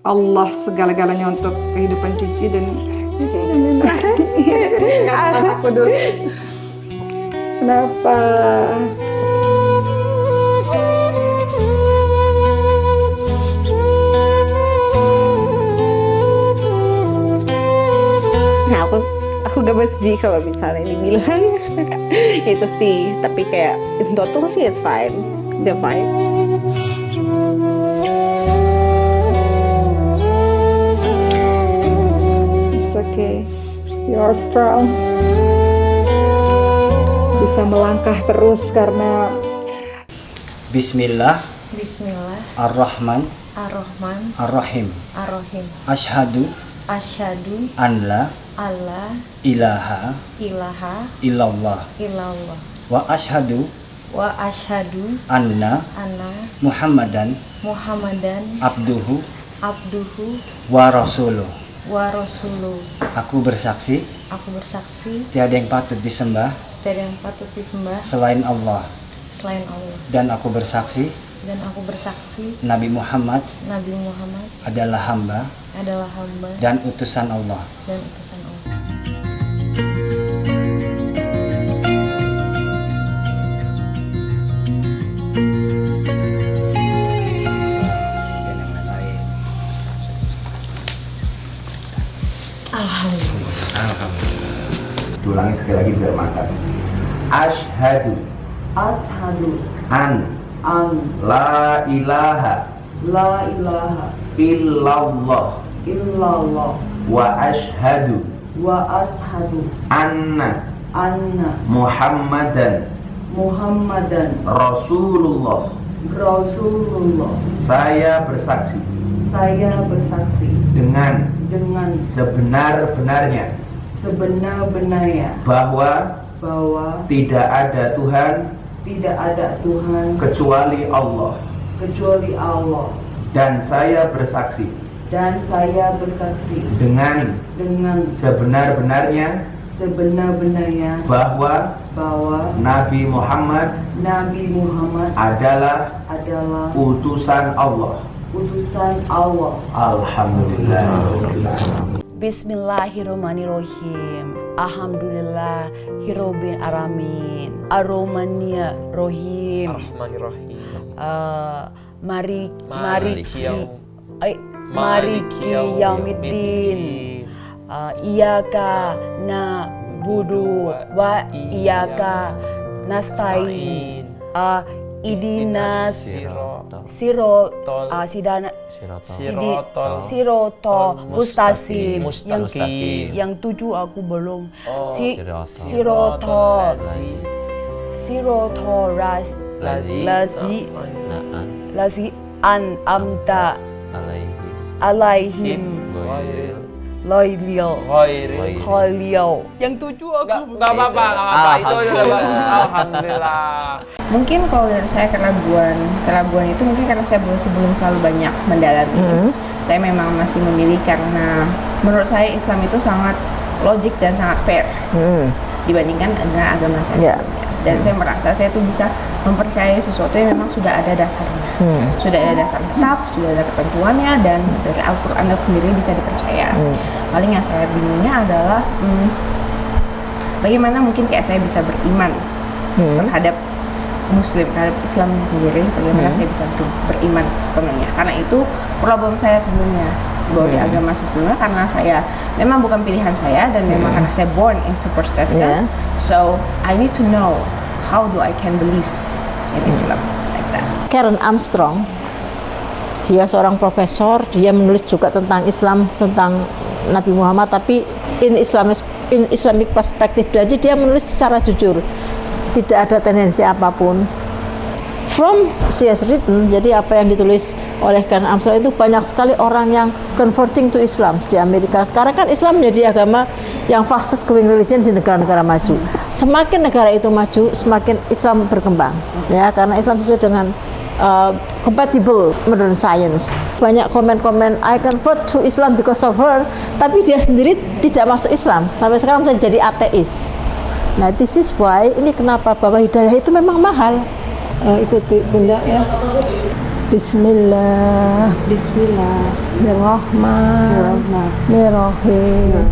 Allah segala-galanya untuk kehidupan Cici dan Cici aku dulu. Kenapa? Nah, aku gak sedih kalau misalnya dibilang itu sih, tapi kayak in total sih it's fine, still fine. It's okay, you're strong. Bisa melangkah terus karena Bismillah. Bismillah. Ar-Rahman. Ar-Rahman. Ar-Rahim. Ar-Rahim. Asyhadu. Asyhadu An la alla ilaha ilaha illallah. illallah Wa asyhadu wa asyhadu anna anna Muhammadan Muhammadan abduhu abduhu wa rasuluh. wa rasuluh. Aku bersaksi Aku bersaksi tiada yang patut disembah tiada yang patut disembah selain Allah, selain Allah, dan aku bersaksi Nabi Muhammad adalah hamba adalah hamba dan utusan Allah. dan utusan Allah. Dan yang lain. Alhamdulillah. Ulangi sekali lagi biar mantap. Asyhadu an la ilaha illallah wa asyhadu anna Muhammadan Rasulullah. Saya bersaksi dengan sebenar-benarnya bahwa tidak ada Tuhan kecuali Allah, dan saya bersaksi dengan sebenar-benarnya bahwa Nabi Muhammad adalah utusan Allah. Alhamdulillah. Bismillahirrahmanirrahim. Alhamdulillah Hirobin Aramin Aromania Rohim Mariki Yaumiddin Iyaka na'budu wa iyaka nasta'in Idinas Sirotol Mustasim. Yang 7 aku belum. Sirotol Lazi Amta Alaihim Khalil. Yang 7 aku belum. Gak apa-apa. Itu udah bagus. Alhamdulillah. Mungkin kalau dari saya keraguan itu mungkin karena saya belum terlalu banyak mendalami. Saya memang masih memilih karena menurut saya Islam itu sangat logik dan sangat fair dibandingkan dengan agama saya sebelumnya. Dan saya merasa saya tuh bisa mempercayai sesuatu yang memang sudah ada dasarnya, sudah ada dasar kitab, sudah ada ketentuannya, dan dari Al-Quran sendiri bisa dipercaya. Paling yang saya bingungnya adalah bagaimana mungkin kayak saya bisa beriman terhadap Muslim, terhadap Islam sendiri, bagaimana saya bisa beriman sepenuhnya, karena itu problem saya sebelumnya bahwa di agama saya sebelumnya, karena saya memang bukan pilihan saya dan memang karena saya born into Protestant, so I need to know how do I can believe in Islam like that. Karen Armstrong, dia seorang profesor, dia menulis juga tentang Islam, tentang Nabi Muhammad, tapi in Islamic perspective. Jadi dia menulis secara jujur, tidak ada tendensi apapun. From she has written, jadi apa yang ditulis oleh Karen Armstrong itu banyak sekali orang yang converting to Islam di Amerika. Sekarang kan Islam menjadi agama yang fastest growing religion di negara-negara maju. Semakin negara itu maju, semakin Islam berkembang, ya, karena Islam sesuai dengan compatible modern science. Banyak komen-komen I convert to Islam because of her, tapi dia sendiri tidak masuk Islam sampai sekarang menjadi ateis. Nah, this is why ini kenapa bahwa hidayah itu memang mahal. Ikuti bunda ya. Bismillah. Bismillahirrahmanirrahim.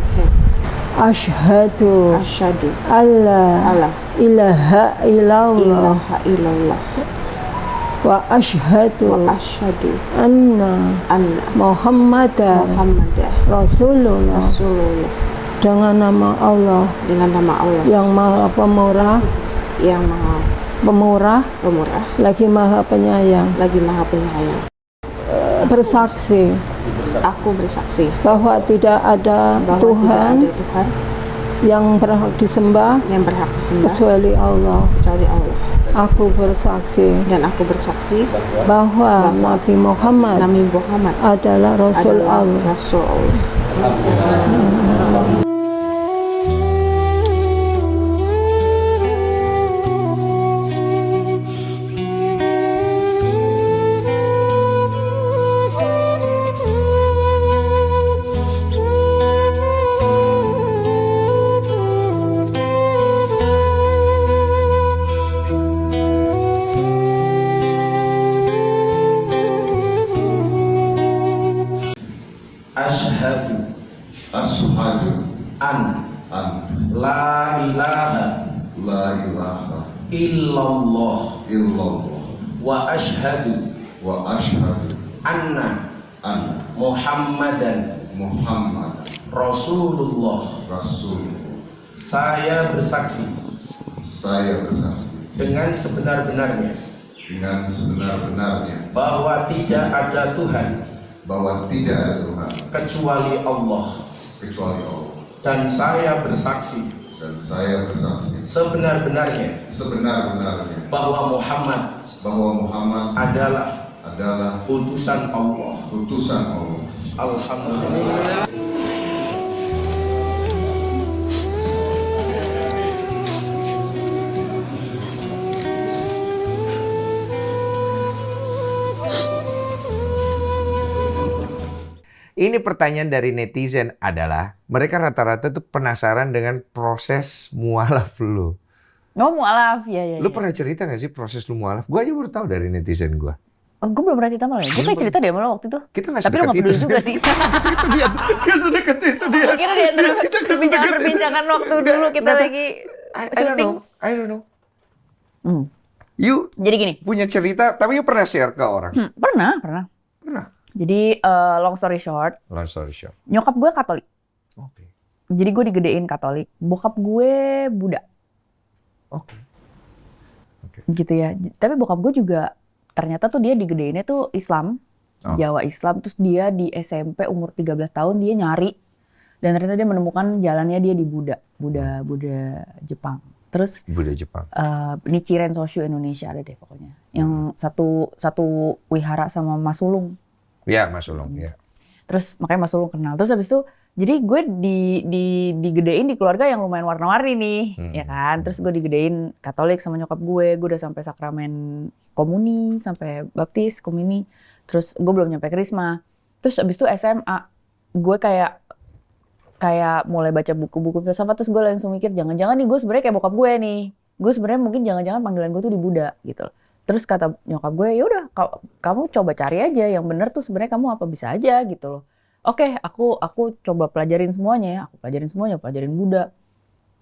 Asyhadu alla ilaha illallah wa asyhadu anna Muhammadan Rasulullah. Dengan nama Allah yang Maha Pemurah, lagi Maha Penyayang. Bersaksi Aku bersaksi bahwa tidak ada Tuhan yang berhak disembah kecuali Allah. Aku bersaksi Dan aku bersaksi bahwa Nabi Muhammad adalah Rasul Allah. Rasul Allah. Ashhadu An La ilaha la ilaha illallah illallah wa ashhadu wa asyhadu anna anna Muhammadan Muhammad Rasulullah. Rasulullah. Saya bersaksi Saya bersaksi dengan sebenar-benarnya bahwa tidak ada Tuhan bahwa tidak ada Tuhan kecuali Allah, kecuali Allah, dan saya bersaksi sebenar-benarnya bahwa Muhammad adalah utusan Allah. Alhamdulillah. Ini pertanyaan dari netizen adalah, mereka rata-rata tuh penasaran dengan proses mualaf lu. Oh, mualaf, ya. Lu pernah cerita gak sih proses lu mualaf? Gue aja baru tahu dari netizen gue. Gue belum pernah cerita malah. Gue kayak cerita deh malah waktu itu. Kita nggak tapi lu nggak peduli juga sih. Itu dia. Kita sedekat itu dia. Gue kira di antara perbincangan waktu dulu kita lagi syuting. I don't know. Jadi gini. Punya cerita, tapi you pernah share ke orang? Pernah. Jadi long story short. Nyokap gue Katolik. Oke. Jadi gue digedein Katolik. Bokap gue Buddha. Oke. Gitu ya. Tapi bokap gue juga ternyata tuh dia digedeinnya tuh Islam. Jawa Islam. Terus dia di SMP umur 13 tahun dia nyari. Dan ternyata dia menemukan jalannya dia di Buddha Jepang. Terus Buddha Jepang. Nichiren Shoshu Indonesia ada deh pokoknya. Yang satu wihara sama Mas Sulung. Ya, Mas Sulung, ya. Terus makanya Mas Sulung kenal. Terus habis itu, jadi gue digedein di keluarga yang lumayan warna-warni nih, ya kan. Terus gue digedein Katolik sama nyokap gue udah sampai sakramen komuni, sampai baptis, komuni. Terus gue belum nyampe krisma. Terus habis itu SMA, gue kayak mulai baca buku-buku filsafat. Terus gue langsung mikir, jangan-jangan nih gue sebenarnya kayak bokap gue nih. Gue sebenarnya mungkin jangan-jangan panggilan gue tuh di Buddha gitu. Terus kata nyokap gue, ya udah kamu coba cari aja yang benar tuh sebenarnya kamu apa bisa aja gitu loh. Oke, aku coba pelajarin semuanya ya. Aku pelajarin Buddha.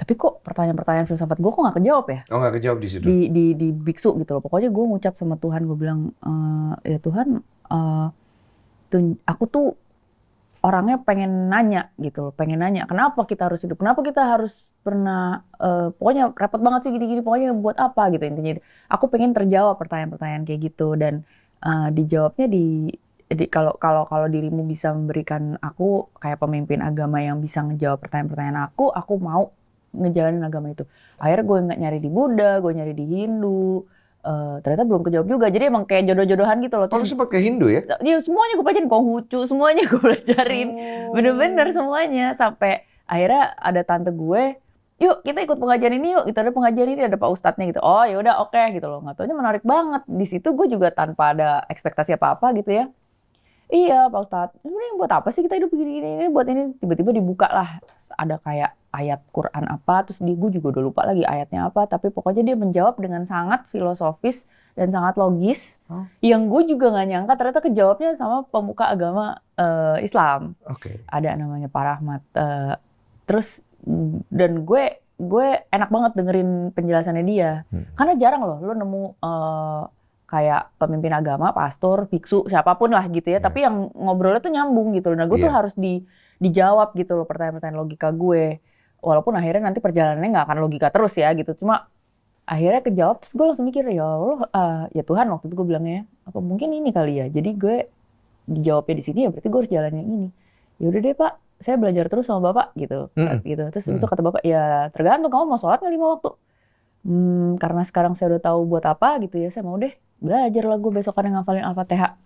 Tapi kok pertanyaan-pertanyaan filsafat gue kok nggak kejawab ya? Oh, nggak kejawab di situ? Di biksu gitu loh. Pokoknya gue ngucap sama Tuhan, gue bilang, ya Tuhan, aku tuh orangnya pengen nanya gitu loh. Pengen nanya, kenapa kita harus hidup? Kenapa kita harus pernah, pokoknya repot banget sih gini-gini, pokoknya buat apa gitu intinya. Aku pengen terjawab pertanyaan-pertanyaan kayak gitu. Dan dijawabnya kalau dirimu bisa memberikan aku kayak pemimpin agama yang bisa ngejawab pertanyaan-pertanyaan aku mau ngejalanin agama itu. Akhirnya gue nggak nyari di Buddha, gue nyari di Hindu. Ternyata belum kejawab juga. Jadi emang kayak jodoh-jodohan gitu loh. Terus sempat ke Hindu ya? Ya semuanya gue pelajarin, Konghucu, semuanya gue pelajarin. Bener-bener semuanya. Sampai akhirnya ada tante gue, yuk kita ikut pengajian ini yuk. Kita ada pengajian ini, ada Pak Ustadznya gitu. Oh yaudah oke gitu loh. Nggak taunya menarik banget. Di situ gue juga tanpa ada ekspektasi apa-apa gitu ya. Iya Pak Ustadz, sebenarnya buat apa sih kita hidup begini-gini, buat ini, tiba-tiba dibuka lah ada kayak ayat Quran apa, terus gue juga udah lupa lagi ayatnya apa, tapi pokoknya dia menjawab dengan sangat filosofis dan sangat logis, yang gue juga nggak nyangka ternyata kejawabnya sama pemuka agama Islam. Ada namanya Pak Rahmat, terus dan gue enak banget dengerin penjelasannya dia, karena jarang loh lo nemu kayak pemimpin agama, pastor, biksu, siapapun lah gitu ya, tapi yang ngobrolnya tuh nyambung gitu. Nah gue tuh harus dijawab gitu loh pertanyaan-pertanyaan logika gue. Walaupun akhirnya nanti perjalanannya nggak akan logika terus ya gitu. Cuma akhirnya kejawab, terus gue langsung mikir, ya Allah, ya Tuhan waktu itu gue bilangnya, apa mungkin ini kali ya. Jadi gue dijawabnya di sini ya berarti gue harus jalan yang ini. Ya udah deh Pak, saya belajar terus sama Bapak gitu. Gitu. Terus itu kata Bapak, ya tergantung kamu mau sholat nggak 5 waktu. Karena sekarang saya udah tahu buat apa gitu ya, saya mau deh belajar lah gue besokannya ngafalin Al-Fatihah.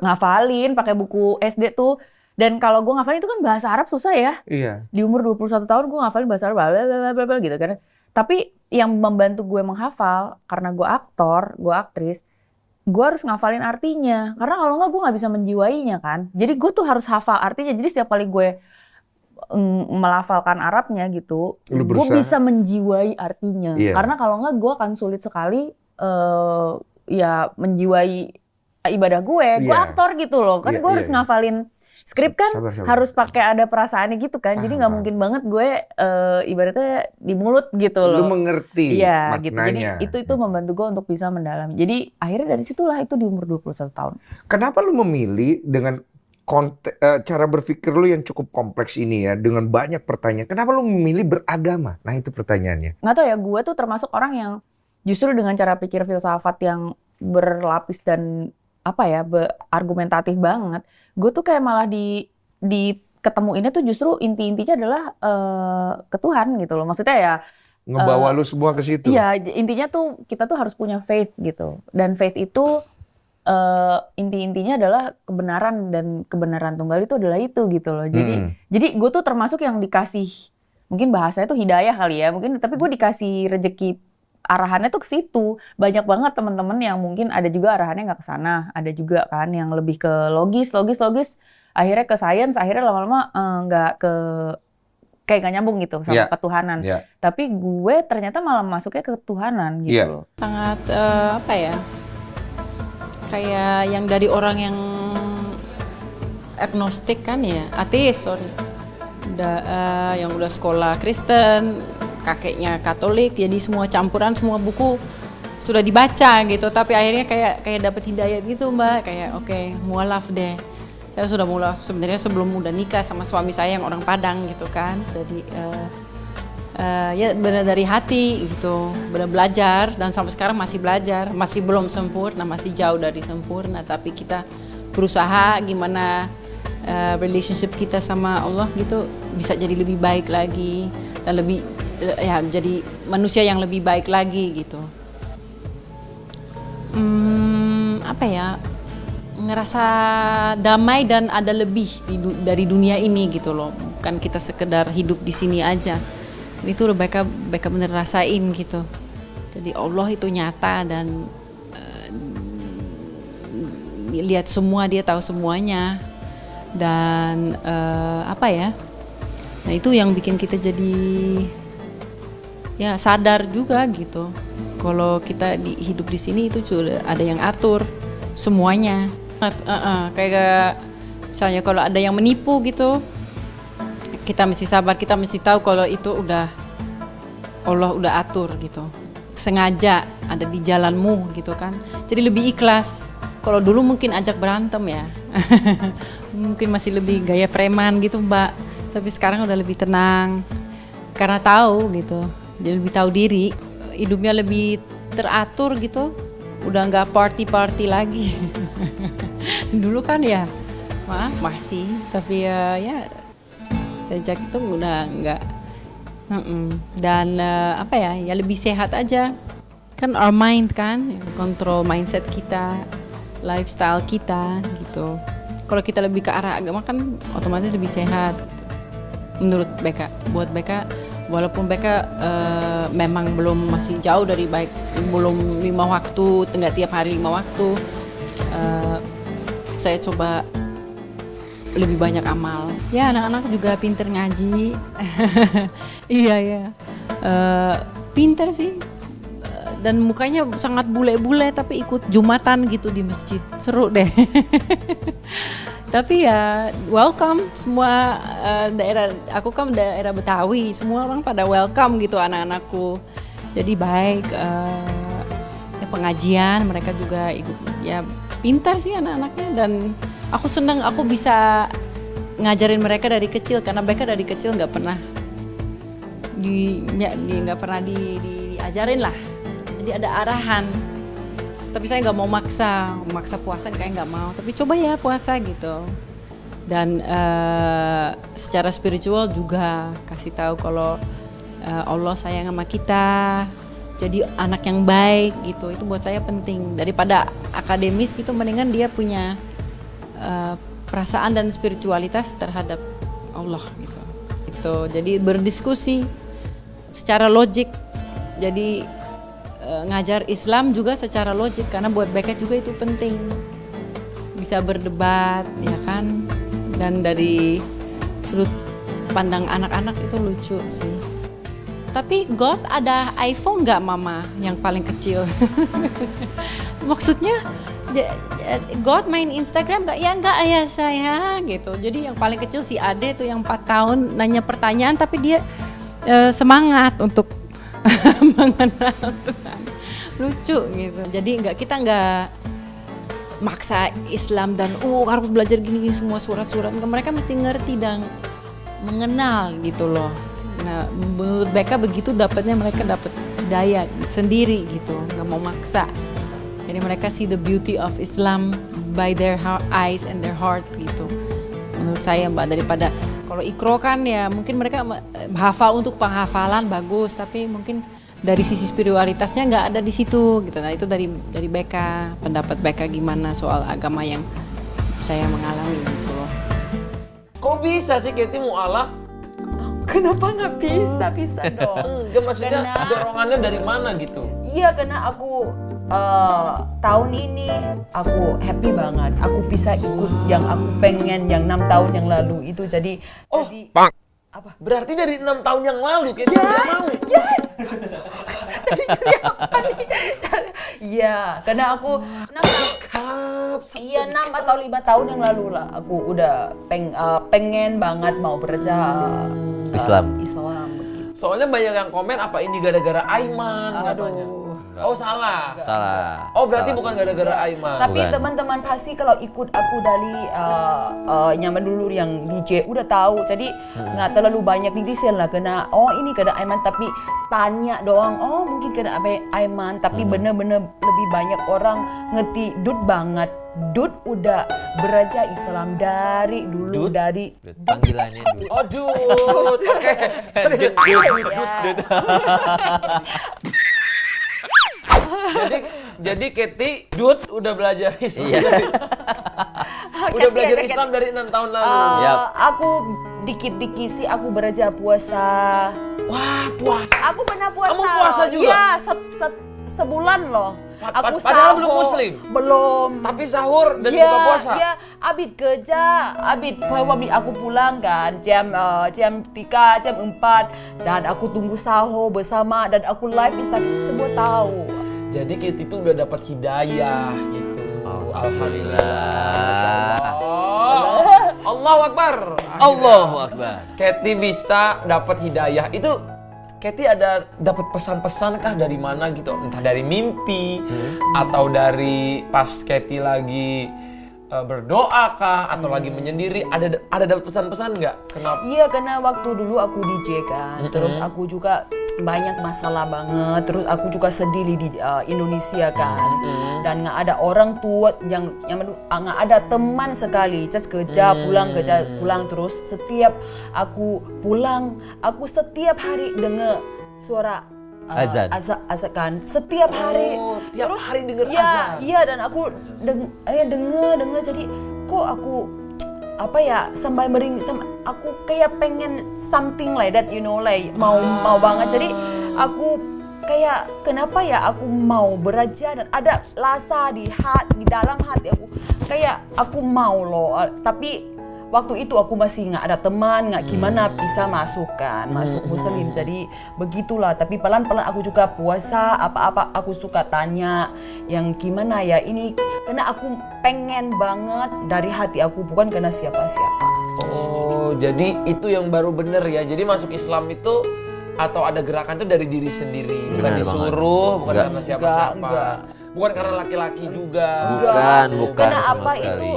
Ngafalin pakai buku SD tuh. Dan kalau gue ngafalin itu kan bahasa Arab susah ya. Iya. Di umur 21 tahun gue ngafalin bahasa Arab blablabla gitu kan. Tapi yang membantu gue menghafal karena gue aktor, gue aktris, gue harus ngafalin artinya. Karena kalau enggak gue nggak bisa menjiwainya kan. Jadi gue tuh harus hafal artinya. Jadi setiap kali gue melafalkan Arabnya gitu, gue bisa menjiwai artinya. Karena kalau enggak gue akan sulit sekali ya menjiwai ibadah gue. Gue aktor gitu loh, kan gue harus ngafalin skrip kan, harus pakai ada perasaannya gitu kan. Jadi nggak mungkin banget gue ibaratnya di mulut gitu loh. Lu mengerti maknanya. Gitu. Jadi itu membantu gue untuk bisa mendalami. Jadi akhirnya dari situlah itu di umur 21 tahun. Kenapa lu memilih dengan cara berpikir lu yang cukup kompleks ini ya, dengan banyak pertanyaan, kenapa lu memilih beragama? Nah itu pertanyaannya. Nggak tahu ya, gue tuh termasuk orang yang justru dengan cara pikir filsafat yang berlapis dan apa ya, argumentatif banget. Gue tuh kayak malah di ketemuinnya tuh justru intinya adalah ke Tuhan gitu loh. Maksudnya ya ngebawa lu semua ke situ. Iya, intinya tuh kita tuh harus punya faith gitu. Dan faith itu intinya adalah kebenaran, dan kebenaran tunggal itu adalah itu gitu loh. Jadi gue tuh termasuk yang dikasih, mungkin bahasanya tuh hidayah kali ya, mungkin, tapi gue dikasih rezeki arahannya tuh ke situ. Banyak banget teman-teman yang mungkin ada juga arahannya nggak ke sana, ada juga kan yang lebih ke logis, akhirnya ke science, akhirnya lama-lama nggak ke kayak nggak nyambung gitu sama ketuhanan. Tapi gue ternyata malah masuknya ke ketuhanan gitu loh. Sangat apa ya? Kayak yang dari orang yang agnostik kan ya, ateis yang udah sekolah Kristen, kakeknya Katolik, jadi semua campuran, semua buku sudah dibaca gitu, tapi akhirnya kayak dapat hidayat gitu Mbak, kayak oke, mualaf deh. Saya sudah mualaf sebenarnya sebelum udah nikah sama suami saya yang orang Padang gitu kan, jadi ya benar dari hati gitu, benar belajar, dan sampai sekarang masih belajar, masih belum sempurna, masih jauh dari sempurna, tapi kita berusaha gimana relationship kita sama Allah gitu bisa jadi lebih baik lagi, dan lebih ya jadi manusia yang lebih baik lagi gitu. Apa ya, ngerasa damai dan ada lebih dari dunia ini gitu loh, bukan kita sekedar hidup di sini aja. Itu udah mereka bener rasain gitu. Jadi Allah itu nyata dan lihat semua, dia tahu semuanya, dan apa ya, nah itu yang bikin kita jadi ya sadar juga gitu. Kalau kita hidup di sini itu sudah ada yang atur semuanya. Kayak misalnya kalau ada yang menipu gitu, kita mesti sabar, kita mesti tahu kalau itu udah Allah udah atur gitu, sengaja ada di jalanmu gitu kan, jadi lebih ikhlas. Kalau dulu mungkin ajak berantem ya, mungkin masih lebih gaya preman gitu Mbak, tapi sekarang udah lebih tenang karena tahu gitu, jadi lebih tahu diri, hidupnya lebih teratur gitu, udah nggak party lagi. Dulu kan ya masih, tapi ya sejak itu udah enggak. Dan apa ya lebih sehat aja kan, our mind kan, kontrol mindset kita, lifestyle kita gitu. Kalau kita lebih ke arah agama kan otomatis lebih sehat gitu. Menurut Beka, buat Beka, walaupun Beka memang belum, masih jauh dari baik, belum 5 waktu, enggak tiap hari 5 waktu, saya coba lebih banyak amal. Ya anak-anak juga pinter ngaji. Iya ya, pinter sih. Dan mukanya sangat bule-bule tapi ikut jumatan gitu di masjid, seru deh. Tapi ya welcome semua daerah, aku kan daerah Betawi, semua orang pada welcome gitu anak-anakku. Jadi baik, ya pengajian mereka juga ikut, ya pintar sih anak-anaknya dan aku senang aku bisa ngajarin mereka dari kecil karena mereka dari kecil nggak pernah diajarin lah. Jadi ada arahan, tapi saya nggak mau maksa puasa kayak nggak mau, tapi coba ya puasa gitu. Dan secara spiritual juga kasih tahu kalau Allah sayang sama kita, jadi anak yang baik gitu. Itu buat saya penting daripada akademis gitu, mendingan dia punya perasaan dan spiritualitas terhadap Allah gitu. Itu jadi berdiskusi secara logik, jadi ngajar Islam juga secara logik karena buat mereka juga itu penting, bisa berdebat ya kan, dan dari sudut pandang anak-anak itu lucu sih. Tapi God ada iPhone nggak mama yang paling kecil? Maksudnya God main Instagram nggak? Ya nggak ayah saya gitu. Jadi yang paling kecil si Ade tuh yang 4 tahun nanya pertanyaan tapi dia semangat untuk mengenal Tuhan, lucu gitu. Jadi kita nggak maksa Islam dan harus belajar gini-gini semua surat-surat. Mereka mesti ngerti dan mengenal gitu loh. Nah menurut mereka begitu dapatnya, mereka dapat hidayah sendiri gitu, nggak mau maksa. Jadi mereka see the beauty of Islam by their eyes and their heart gitu. Menurut saya Mbak, daripada kalau Iqra kan ya mungkin mereka hafal untuk penghafalan bagus, tapi mungkin dari sisi spiritualitasnya nggak ada di situ gitu. Nah itu dari Beka, pendapat Beka gimana soal agama yang saya mengalami gitu loh. Kok bisa sih Katie mu'alaf? Kenapa nggak bisa? Bisa dong. Enggak, maksudnya dorongannya dari mana gitu? Iya, karena aku tahun ini aku happy banget. Aku bisa ikut yang aku pengen yang 6 tahun yang lalu itu. Jadi apa? Berarti dari 6 tahun yang lalu Katie udah mau? Yes. Iya, karena aku 6 atau 5 tahun yang lalu lah aku udah pengen banget mau belajar Islam begitu. Soalnya banyak yang komen apa ini gara-gara Aiman katanya. Oh salah. Oh berarti bukan gara-gara Aiman. Tapi teman-teman pasti kalau ikut aku dari nyaman dulu yang DJ udah tahu. Jadi nggak terlalu banyak netizen lah kena ini karena Aiman, tapi tanya doang mungkin kena Aiman, tapi bener-bener lebih banyak orang ngerti Dut banget. Dut udah belajar Islam dari dulu. Dut? Dari panggilannya Dut. Oh Dut. Oke. Jadi Katie Dut udah belajar Islam. Udah belajar Islam dari 6 tahun lalu. Aku dikit-dikit sih aku belajar puasa. Wah, puasa. Aku pernah puasa. Kamu puasa juga? Iya, sebulan loh. Aku padahal belum muslim? Belum. Tapi sahur dan buka puasa? Iya, abis kerja. Aku pulang kan jam 3, jam 4. Dan aku tunggu sahur bersama dan aku live Instagram semua tahu. Jadi Katie itu udah dapat hidayah gitu. Alhamdulillah. Allahu Akbar. Allahu Akbar. Katie bisa dapat hidayah. Itu Katie ada dapat pesan-pesan kah dari mana gitu? Entah dari mimpi atau dari pas Katie lagi berdoa kah atau lagi menyendiri, ada dapat pesan-pesan nggak? Kenapa? Iya, karena waktu dulu aku DJ kan, terus aku juga banyak masalah banget, terus aku juga sedih di Indonesia kan, dan nggak ada orang tua yang nggak ada teman sekali, just kerja pulang terus. Setiap aku pulang, aku setiap hari dengar suara azan kan setiap hari. Tiap terus hari dengar azan. Iya, dan aku dengar jadi kok aku sampai aku kayak pengen something like that, like mau banget. Jadi aku kayak kenapa ya aku mau belajar dan ada rasa di dalam hati aku kayak aku mau loh, tapi waktu itu aku masih nggak ada teman, nggak gimana bisa masuk Muslim, jadi begitulah. Tapi pelan-pelan aku juga puasa, apa-apa aku suka tanya yang gimana ya ini, karena aku pengen banget dari hati aku, bukan karena siapa-siapa. Oh, jadi itu yang baru bener ya. Jadi masuk Islam itu atau ada gerakan itu dari diri sendiri, bukan disuruh, bukan karena siapa-siapa. Bukan karena laki-laki juga. Bukan Karena sama apa sekali. itu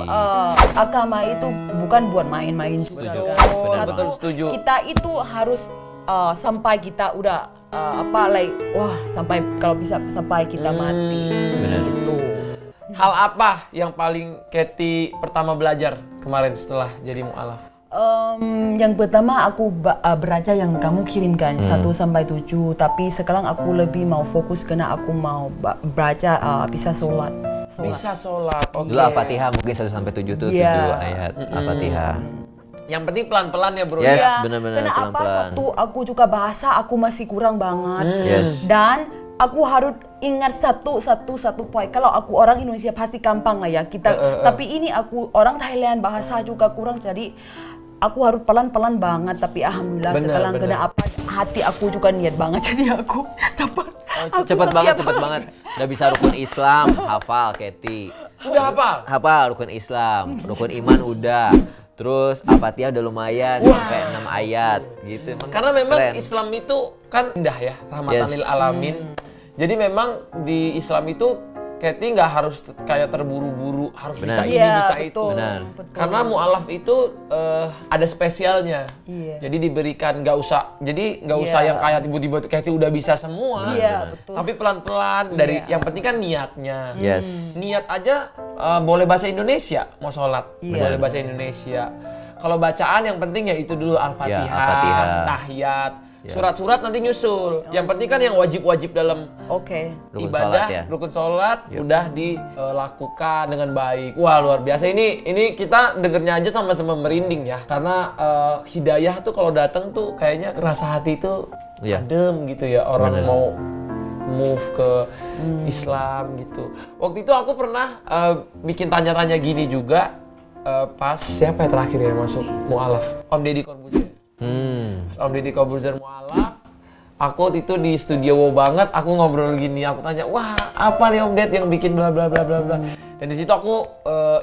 agama itu bukan buat main-main juga. Setuju. Kan? Betul, setuju. Kita itu harus sampai kita udah sampai kalau bisa sampai kita mati. Benar. Gitu. Hal apa yang paling Katy pertama belajar kemarin setelah jadi mu'alaf? Yang pertama aku belajar yang kamu kirimkan 1 sampai 7, tapi sekarang aku lebih mau fokus karena aku mau belajar bisa sholat. Bisa sholat. Oke. Dulu Al-Fatihah mungkin 1 sampai 7 tuh 7 ayat Al-Fatihah. Yang penting pelan-pelan ya bro. Yes, Ya, benar-benar karena apa pelan-pelan. satu aku juga bahasa aku masih kurang banget. Yes. Dan aku harus ingat satu poin. Kalau aku orang Indonesia pasti gampang lah ya kita. Tapi ini aku orang Thailand bahasa juga kurang, jadi aku harus pelan-pelan banget. Tapi alhamdulillah sekarang kena apa hati aku juga niat banget, jadi aku cepat. Cepet banget. Udah bisa rukun Islam, hafal Katy. Udah hafal? Hafal rukun Islam, rukun iman udah. Terus Al-Fatihah udah lumayan sampai 6 ayat gitu. Karena memang keren. Islam itu kan indah ya, rahmatan lil alamin. Jadi memang di Islam itu Katy nggak harus kayak terburu-buru harus bisa ini bisa itu. Benar. Karena mu'alaf itu ada spesialnya. Iya. Jadi diberikan nggak usah yang kayak tiba-tiba Katy udah bisa semua. Iya, betul. Tapi pelan-pelan dari yang penting kan niatnya. Yes. Niat aja boleh bahasa Indonesia mau sholat, boleh bahasa Indonesia. Kalau bacaan yang penting ya itu dulu Al-Fatihah, Ya, Al-Fatihah. tahiyat. Surat-surat nanti nyusul. Yang penting kan yang wajib-wajib dalam Rukun ibadah, sholat ya. rukun sholat udah dilakukan dengan baik. Wah luar biasa, ini kita dengernya aja sama-sama merinding ya. Karena hidayah tuh kalau datang tuh kayaknya rasa hati itu adem gitu ya. Orang mau move ke Islam gitu. Waktu itu aku pernah bikin tanya-tanya gini juga pas siapa yang terakhir ya masuk mu'alaf? Om Deddy Corbuzier. Om Deddy Corbuzier mu'alaf. Aku itu di studio wow banget, aku ngobrol gini, aku tanya, wah apa nih Om Ded yang bikin bla bla bla bla bla. Dan di situ aku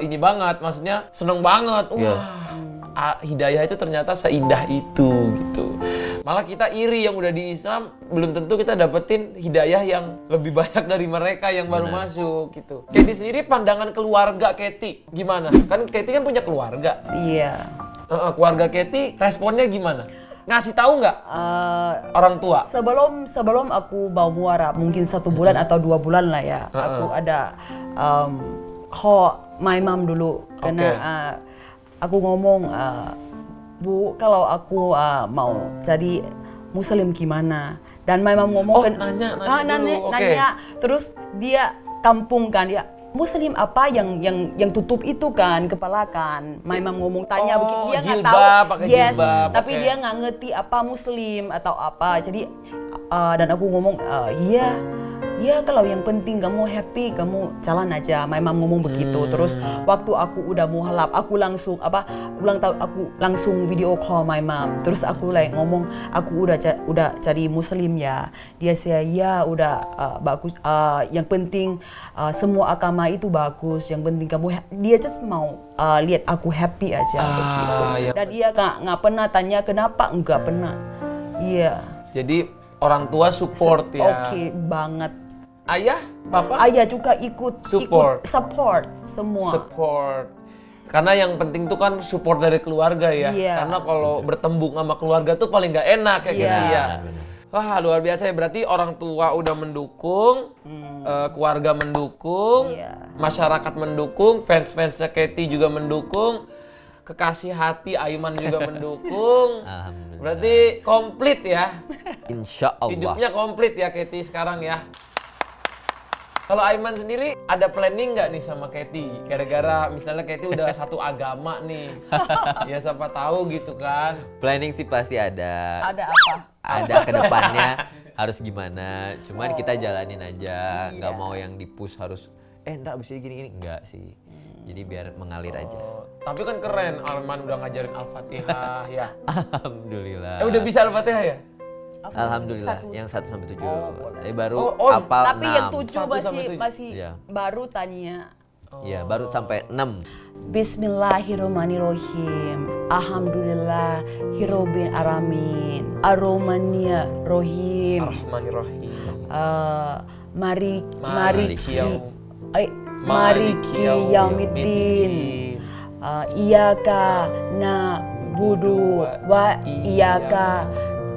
ini banget, maksudnya seneng banget. Wah, hidayah itu ternyata seindah itu gitu. Malah kita iri yang udah di Islam, belum tentu kita dapetin hidayah yang lebih banyak dari mereka yang baru masuk gitu. Katy sendiri pandangan keluarga Katy gimana? Kan Katy kan punya keluarga. Iya. Keluarga Katy responnya gimana? Ngasih tahu nggak orang tua? Sebelum aku mau muara mungkin 1 bulan atau 2 bulan lah ya. Aku ada call my mom dulu karena aku ngomong Bu, kalau aku mau jadi Muslim gimana? Dan my mom ngomong nanya. Terus dia kampungkan ya. Muslim apa yang tutup itu kan kepala kan. My mom ngomong tanya begitu, dia nggak tahu. Jilbab, tapi dia nggak ngerti apa Muslim atau apa. Jadi dan aku ngomong iya kalau yang penting kamu happy kamu jalan aja. My mom ngomong begitu. Terus waktu aku udah mau halap aku langsung ulang tahun aku langsung video call my mom. Terus aku ngomong aku udah jadi Muslim ya. Dia ya udah bagus. Yang penting semua agama itu bagus. Yang penting kamu dia just mau lihat aku happy aja begitu. Dan dia nggak pernah tanya kenapa, nggak pernah. Iya. Jadi orang tua support ya. Oke banget. Ayah, papa? Ayah juga ikut support semua. Support. Karena yang penting tuh kan support dari keluarga ya. Karena kalau bertembung sama keluarga tuh paling nggak enak kayak gitu ya. Wah luar biasa ya, berarti orang tua udah mendukung, keluarga mendukung, masyarakat mendukung, fans-fansnya Katy juga mendukung, kekasih hati Aiman juga mendukung. Berarti komplit ya. Insya Allah. Hidupnya komplit ya Katy sekarang ya. Kalau Aiman sendiri ada planning nggak nih sama Katy? Gara-gara misalnya Katy udah satu agama nih, ya siapa tahu gitu kan? Planning sih pasti ada. Ada apa? Ada ke depannya harus gimana. Cuman kita jalanin aja, nggak mau yang di-push harus ntar abis ini gini-gini, enggak sih. Jadi biar mengalir aja. Tapi kan keren, Arman udah ngajarin Al-Fatihah ya. Alhamdulillah. Udah bisa Al-Fatihah ya? Alhamdulillah, yang 1 sampai 7. Baru Oh, hafal 6. Tapi yang 7 masih Iya. baru tanya. Iya, baru sampai 6. Bismillahirrahmanirrahim. Alhamdulillah Hirobin Aramin. Aromania Rohim. Ar-Rahmanir-Rahim. Mariki Yaumiddin. Iyaka na'budu wa iyaka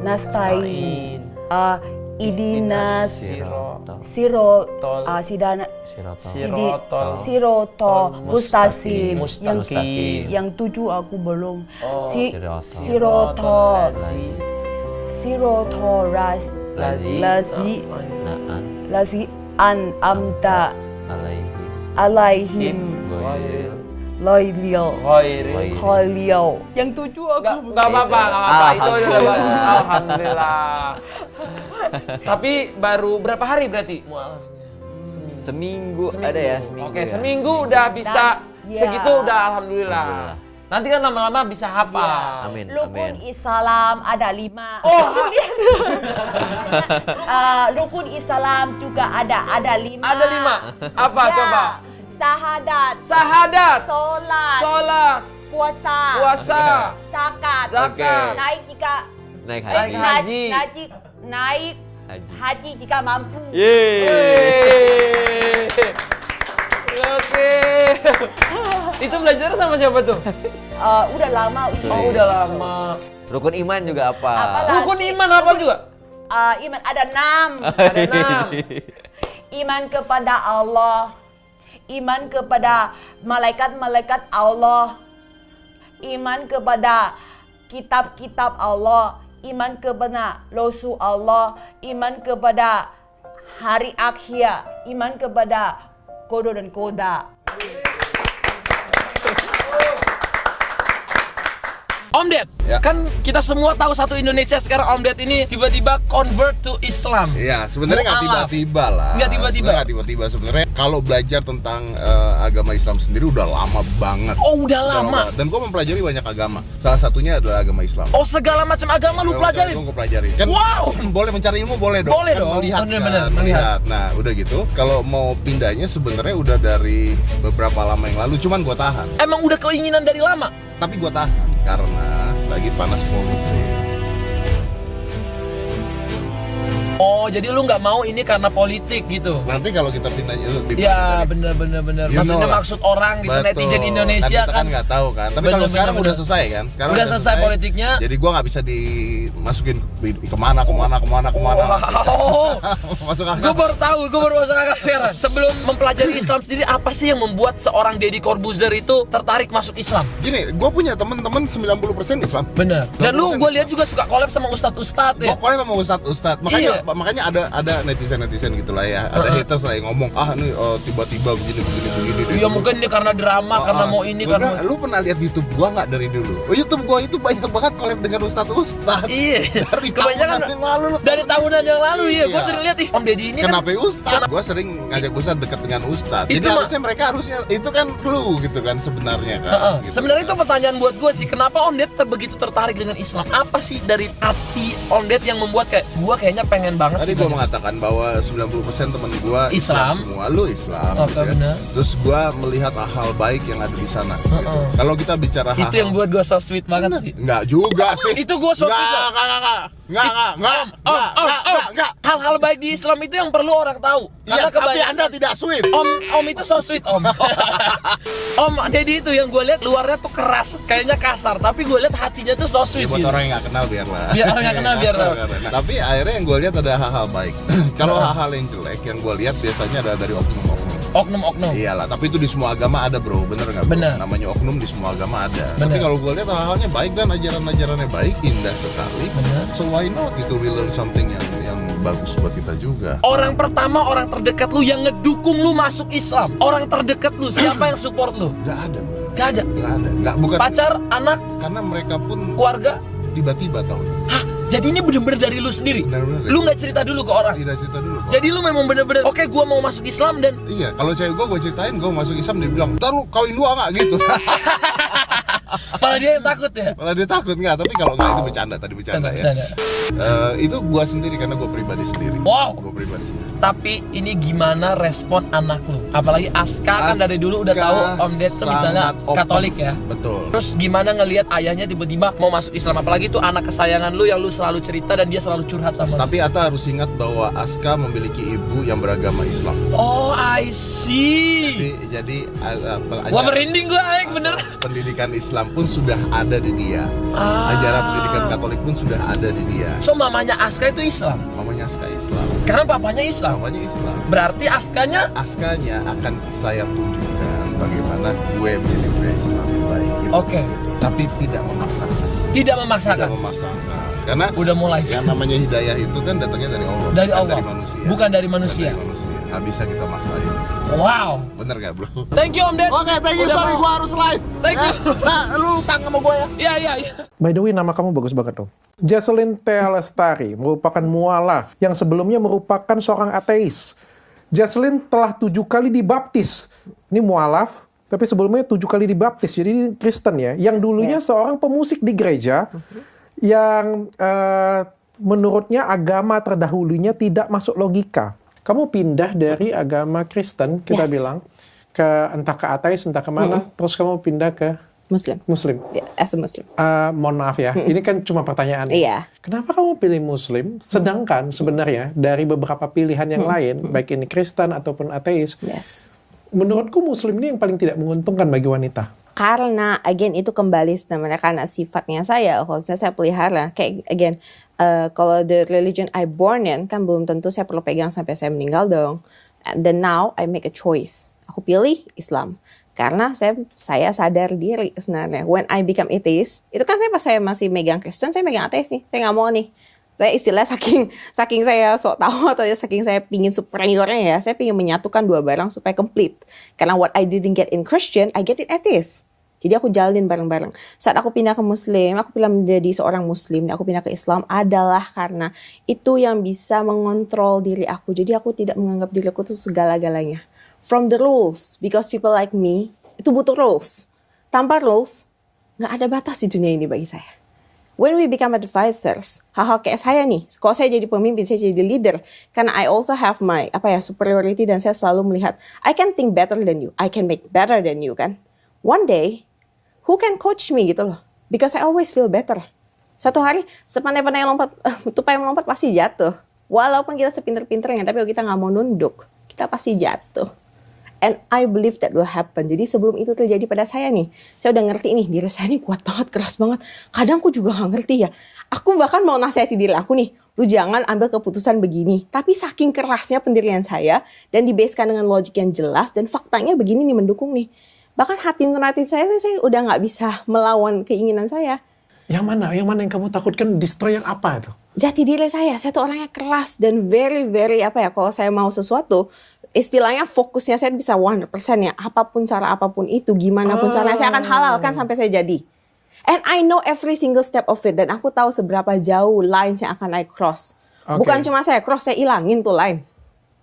nasta'in. Idinas Sirotol Mustaqim. Yang 7 aku belum. Sirotol Lazi Amta Alaihim Khalil. Yang 7 aku Gak apa-apa. Itu udah bagus. Alhamdulillah. Tapi baru berapa hari berarti mualafnya? Seminggu ada ya, seminggu. Oke, ya. seminggu udah bisa Ya. segitu udah alhamdulillah. Nanti kan lama-lama bisa hafal. Amin. Rukun Islam ada 5. Oh, Rukun Islam juga ada 5. ada 5. Apa Ya. coba? Sahadat, sholat, puasa, zakat, naik Naik haji, haji. naik haji jika mampu. Yeay. Oke. Itu belajar sama siapa tuh? Udah lama itu. Oh, udah lama. Rukun iman juga apa? Rukun iman apa juga? Iman ada 6. Ada 6. Iman kepada Allah, iman kepada malaikat-malaikat Allah, iman kepada kitab-kitab Allah, iman kepada Rasul Allah, iman kepada hari akhir, iman kepada kodo dan koda. Om Ded, kan kita semua tahu satu Indonesia sekarang Om Ded ini tiba-tiba convert to Islam. Iya, sebenarnya nggak tiba-tiba lah. Nggak tiba-tiba. Nggak tiba-tiba sebenarnya. Kalau belajar tentang agama Islam sendiri udah lama banget. Oh, udah lama. Dan gue mempelajari banyak agama. Salah satunya adalah agama Islam. Oh, segala macam agama lu pelajarin? Gue pelajari. Kan wow. Boleh mencari ilmu, boleh dong. Boleh kan dong. Melihat, Bener-bener, kan, melihat. Nah, udah gitu. Kalau mau pindahnya sebenarnya udah dari beberapa lama yang lalu. Cuman gue tahan. Emang udah keinginan dari lama? Tapi gue tahan karena lagi panas politik. Oh, jadi lu nggak mau ini karena politik gitu? Nanti kalau kita pindahnya itu ya, bener. Maksudnya maksud orang gitu, netizen Indonesia kan. Kita kan nggak tahu kan. Tapi kalau sekarang udah selesai kan. Sekarang udah selesai politiknya. Jadi gua nggak bisa dimasukin kemana. Oh. Masuk akal. Gue baru masuk akal sekarang. Sebelum mempelajari Islam sendiri, apa sih yang membuat seorang Deddy Corbuzier itu tertarik masuk Islam? Gini, gue punya temen-temen 90% Islam. Bener. Dan lu gue lihat juga suka collab sama ustadz-ustadz ya. Gue collab sama ustadz-ustadz. Makanya ada netizen gitulah ya. Ada haters lah yang ngomong, nih tiba-tiba begini. Iya, mungkin ini karena drama, karena mau ini karena. Lu pernah lihat YouTube gua nggak dari dulu? YouTube gua itu banyak banget collab dengan ustadz-ustadz. Iya. Dari kebanyakan tahunan yang lalu. Dari tahunan yang lalu ya. Gue sering lihat Om Deddy ini kenapa ustadz? Gue sering ngajak ustadz deket dengan ustadz. Jadi harusnya mereka itu kan clue gitu kan sebenarnya kan. Gitu. Sebenarnya itu pertanyaan buat gue sih. Kenapa Om Ded begitu tertarik dengan Islam? Apa sih dari hati Om Ded yang membuat kayak gue kayaknya pengen banget? Tadi gue mengatakan bahwa 90% temen gue Islam. Semua lu Islam. Oke, gitu bener. Terus gue melihat hal baik yang ada di sana. Gitu. Kalau kita bicara itu yang buat gue so sweet banget sih. Enggak juga sih. Itu gue so sweet. Enggak. Hal-hal baik di Islam itu yang perlu orang tahu. Iya, tapi Anda tidak sweet. Om itu so sweet, Om. Om Deddy itu yang gue lihat luarnya tuh keras, kayaknya kasar, tapi gue lihat hatinya tuh so sweet. Ya, buat gitu. orang yang nggak kenal biarlah. Biar orang nggak kenal biarlah. Tapi akhirnya yang gue lihat ada hal-hal baik. Kalau hal-hal yang jelek yang gue lihat biasanya ada dari oknum-oknum. Iyalah, tapi itu di semua agama ada, bro. Bener nggak, bro? Bener. Namanya oknum di semua agama ada. Bener. Tapi kalau gue lihat hal-halnya baik dan ajaran-ajarannya baik, indah sekali. Bener. So why not? Itu we learn something yang bagus buat kita juga. Orang pertama, orang terdekat lu yang ngedukung lu masuk Islam. Orang terdekat lu, siapa yang support lu? Gak ada. Gak ada. Bukan. Pacar, anak, karena mereka pun keluarga tiba-tiba tahu. Hah? Jadi ini bener-bener dari lu sendiri. Bener-bener. Lu nggak cerita dulu ke orang. Tidak cerita dulu kok. Jadi lu memang bener-bener oke, gua mau masuk Islam dan Iya, kalau cewek gue ceritain gue masuk Islam, dia bilang, "Ntar lu kawin dua nggak?" gitu. malah dia yang takut ya. Malah dia takut nggak, tapi kalau nggak itu bercanda ya. Itu gue sendiri karena gue pribadi sendiri. Wow. Gue pribadi sendiri. Tapi ini gimana respon anak lu? Apalagi Aska kan dari dulu udah tahu Om Ded tuh misalnya Katolik ya. Betul. Terus gimana ngelihat ayahnya tiba-tiba mau masuk Islam? Apalagi tuh anak kesayangan lu yang lu selalu cerita dan dia selalu curhat sama lu. Tapi Atta harus ingat bahwa Aska memiliki ibu yang beragama Islam. Oh, I see. Jadi Wah, merinding gua, Aek, bener. Pendidikan Islam pun sudah ada di dia. Ajaran pendidikan Katolik pun sudah ada di dia. So mamanya Aska itu Islam? Mamanya Aska Islam. Karena papanya Islam? Papanya Islam. Berarti Askanya akan saya tunjukkan bagaimana gue menjadi pria Islam yang baik. Gitu. Oke. Tapi tidak memaksakan. Tidak memaksakan. Tidak memaksakan. Karena udah mulai. Yang namanya hidayah itu kan datangnya dari Allah. Dari Allah. Dari manusia. Bukan dari manusia. Bukan dari manusia. Nggak bisa kita maksain. Wow. Bener gak, bro? Thank you, Om Ded. Oke, thank you. Sorry, gue harus live. Thank you. Nah, lu utang sama gue ya. Iya. By the way, nama kamu bagus banget dong. Jesselyn Thea Lestari merupakan mualaf yang sebelumnya merupakan seorang ateis. Jesselyn telah 7 kali dibaptis. Ini mualaf, tapi sebelumnya 7 kali dibaptis. Jadi ini Kristen ya. Yang dulunya seorang pemusik di gereja yang menurutnya agama terdahulunya tidak masuk logika. Kamu pindah dari agama Kristen, kita bilang, ke entah ke ateis, entah kemana, terus kamu pindah ke Muslim. As a Muslim. Mohon maaf ya, ini kan cuma pertanyaan. Iya. Kenapa kamu pilih Muslim? Sedangkan sebenarnya dari beberapa pilihan yang lain, baik ini Kristen ataupun ateis, menurutku Muslim ini yang paling tidak menguntungkan bagi wanita. Karena again itu kembali sebenarnya karena sifatnya saya, khususnya saya pelihara. Kayak again, kalau the religion I born in kan belum tentu saya perlu pegang sampai saya meninggal dong. And then now I make a choice. Aku pilih Islam. Karena saya sadar diri sebenarnya. When I become atheist, itu kan pas saya masih megang Kristen, saya megang ateis nih. Saya nggak mau nih. Saya istilah saking saya sok tahu atau saking saya pingin superiornya ya, saya pingin menyatukan dua barang supaya complete. Karena what I didn't get in Christian, I get it atheist. Jadi aku jalanin bareng-bareng. Saat aku pindah ke Muslim, aku pilih menjadi seorang Muslim, dan aku pindah ke Islam adalah karena itu yang bisa mengontrol diri aku. Jadi aku tidak menganggap diri aku itu segala-galanya. From the rules, because people like me itu butuh rules. Tanpa rules, nggak ada batas di dunia ini bagi saya. When we become advisors, hal-hal kayak saya nih, kalau saya jadi pemimpin, saya jadi leader, karena I also have my superiority dan saya selalu melihat I can think better than you, I can make better than you kan. One day, who can coach me gitu loh? Because I always feel better. Satu hari sepandai-pandai tupai melompat pasti jatuh. Walaupun kita sepinter-pinternya, tapi kalau kita nggak mau nunduk, kita pasti jatuh. And I believe that will happen. Jadi sebelum itu terjadi pada saya nih, saya udah ngerti nih, diri saya nih kuat banget, keras banget. Kadang aku juga gak ngerti ya. Aku bahkan mau nasihati diri aku nih, lu jangan ambil keputusan begini. Tapi saking kerasnya pendirian saya, dan dibaskan dengan logik yang jelas, dan faktanya begini nih mendukung nih. Bahkan hati nurani saya udah gak bisa melawan keinginan saya. Yang mana yang kamu takutkan destroy yang apa itu? Jati diri saya tuh orangnya keras dan very kalau saya mau sesuatu, istilahnya fokusnya saya bisa 100% ya. Apapun cara apapun itu, gimana pun caranya saya akan halalkan sampai saya jadi. And I know every single step of it, dan aku tahu seberapa jauh lines yang akan I cross. Bukan cuma saya cross, saya ilangin tuh line.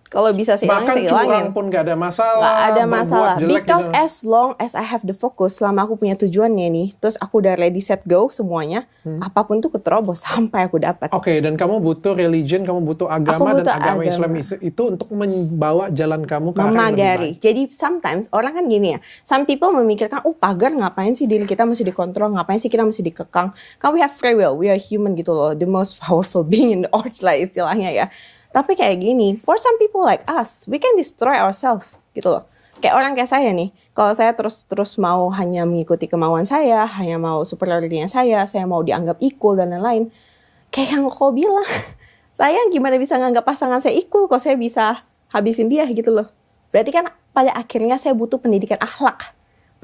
Kalau bisa saya ilangin, saya ilangin. Bahkan curang pun gak ada masalah. Gak ada masalah. Because gitu. as long as I have the focus, selama aku punya tujuannya nih, terus aku udah ready set go semuanya, apapun tuh keterobos sampai aku dapat. Oke, dan kamu butuh religion, kamu butuh agama, dan agama Islam itu untuk membawa jalan kamu ke arah yang lebih baik. Jadi sometimes orang kan gini ya, some people memikirkan, pagar ngapain sih diri kita mesti dikontrol, ngapain sih kita mesti dikekang. Kan we have free will, we are human gitu loh, the most powerful being in the earth lah istilahnya ya. Tapi kayak gini, for some people like us, we can destroy ourselves gitu loh. Kayak orang kayak saya nih, kalau saya terus mau hanya mengikuti kemauan saya, hanya mau superioritinya saya mau dianggap equal dan lain-lain. Kayak yang kau bilang, saya gimana bisa nganggap pasangan saya equal kalau saya bisa habisin dia gitu loh. Berarti kan pada akhirnya saya butuh pendidikan akhlak.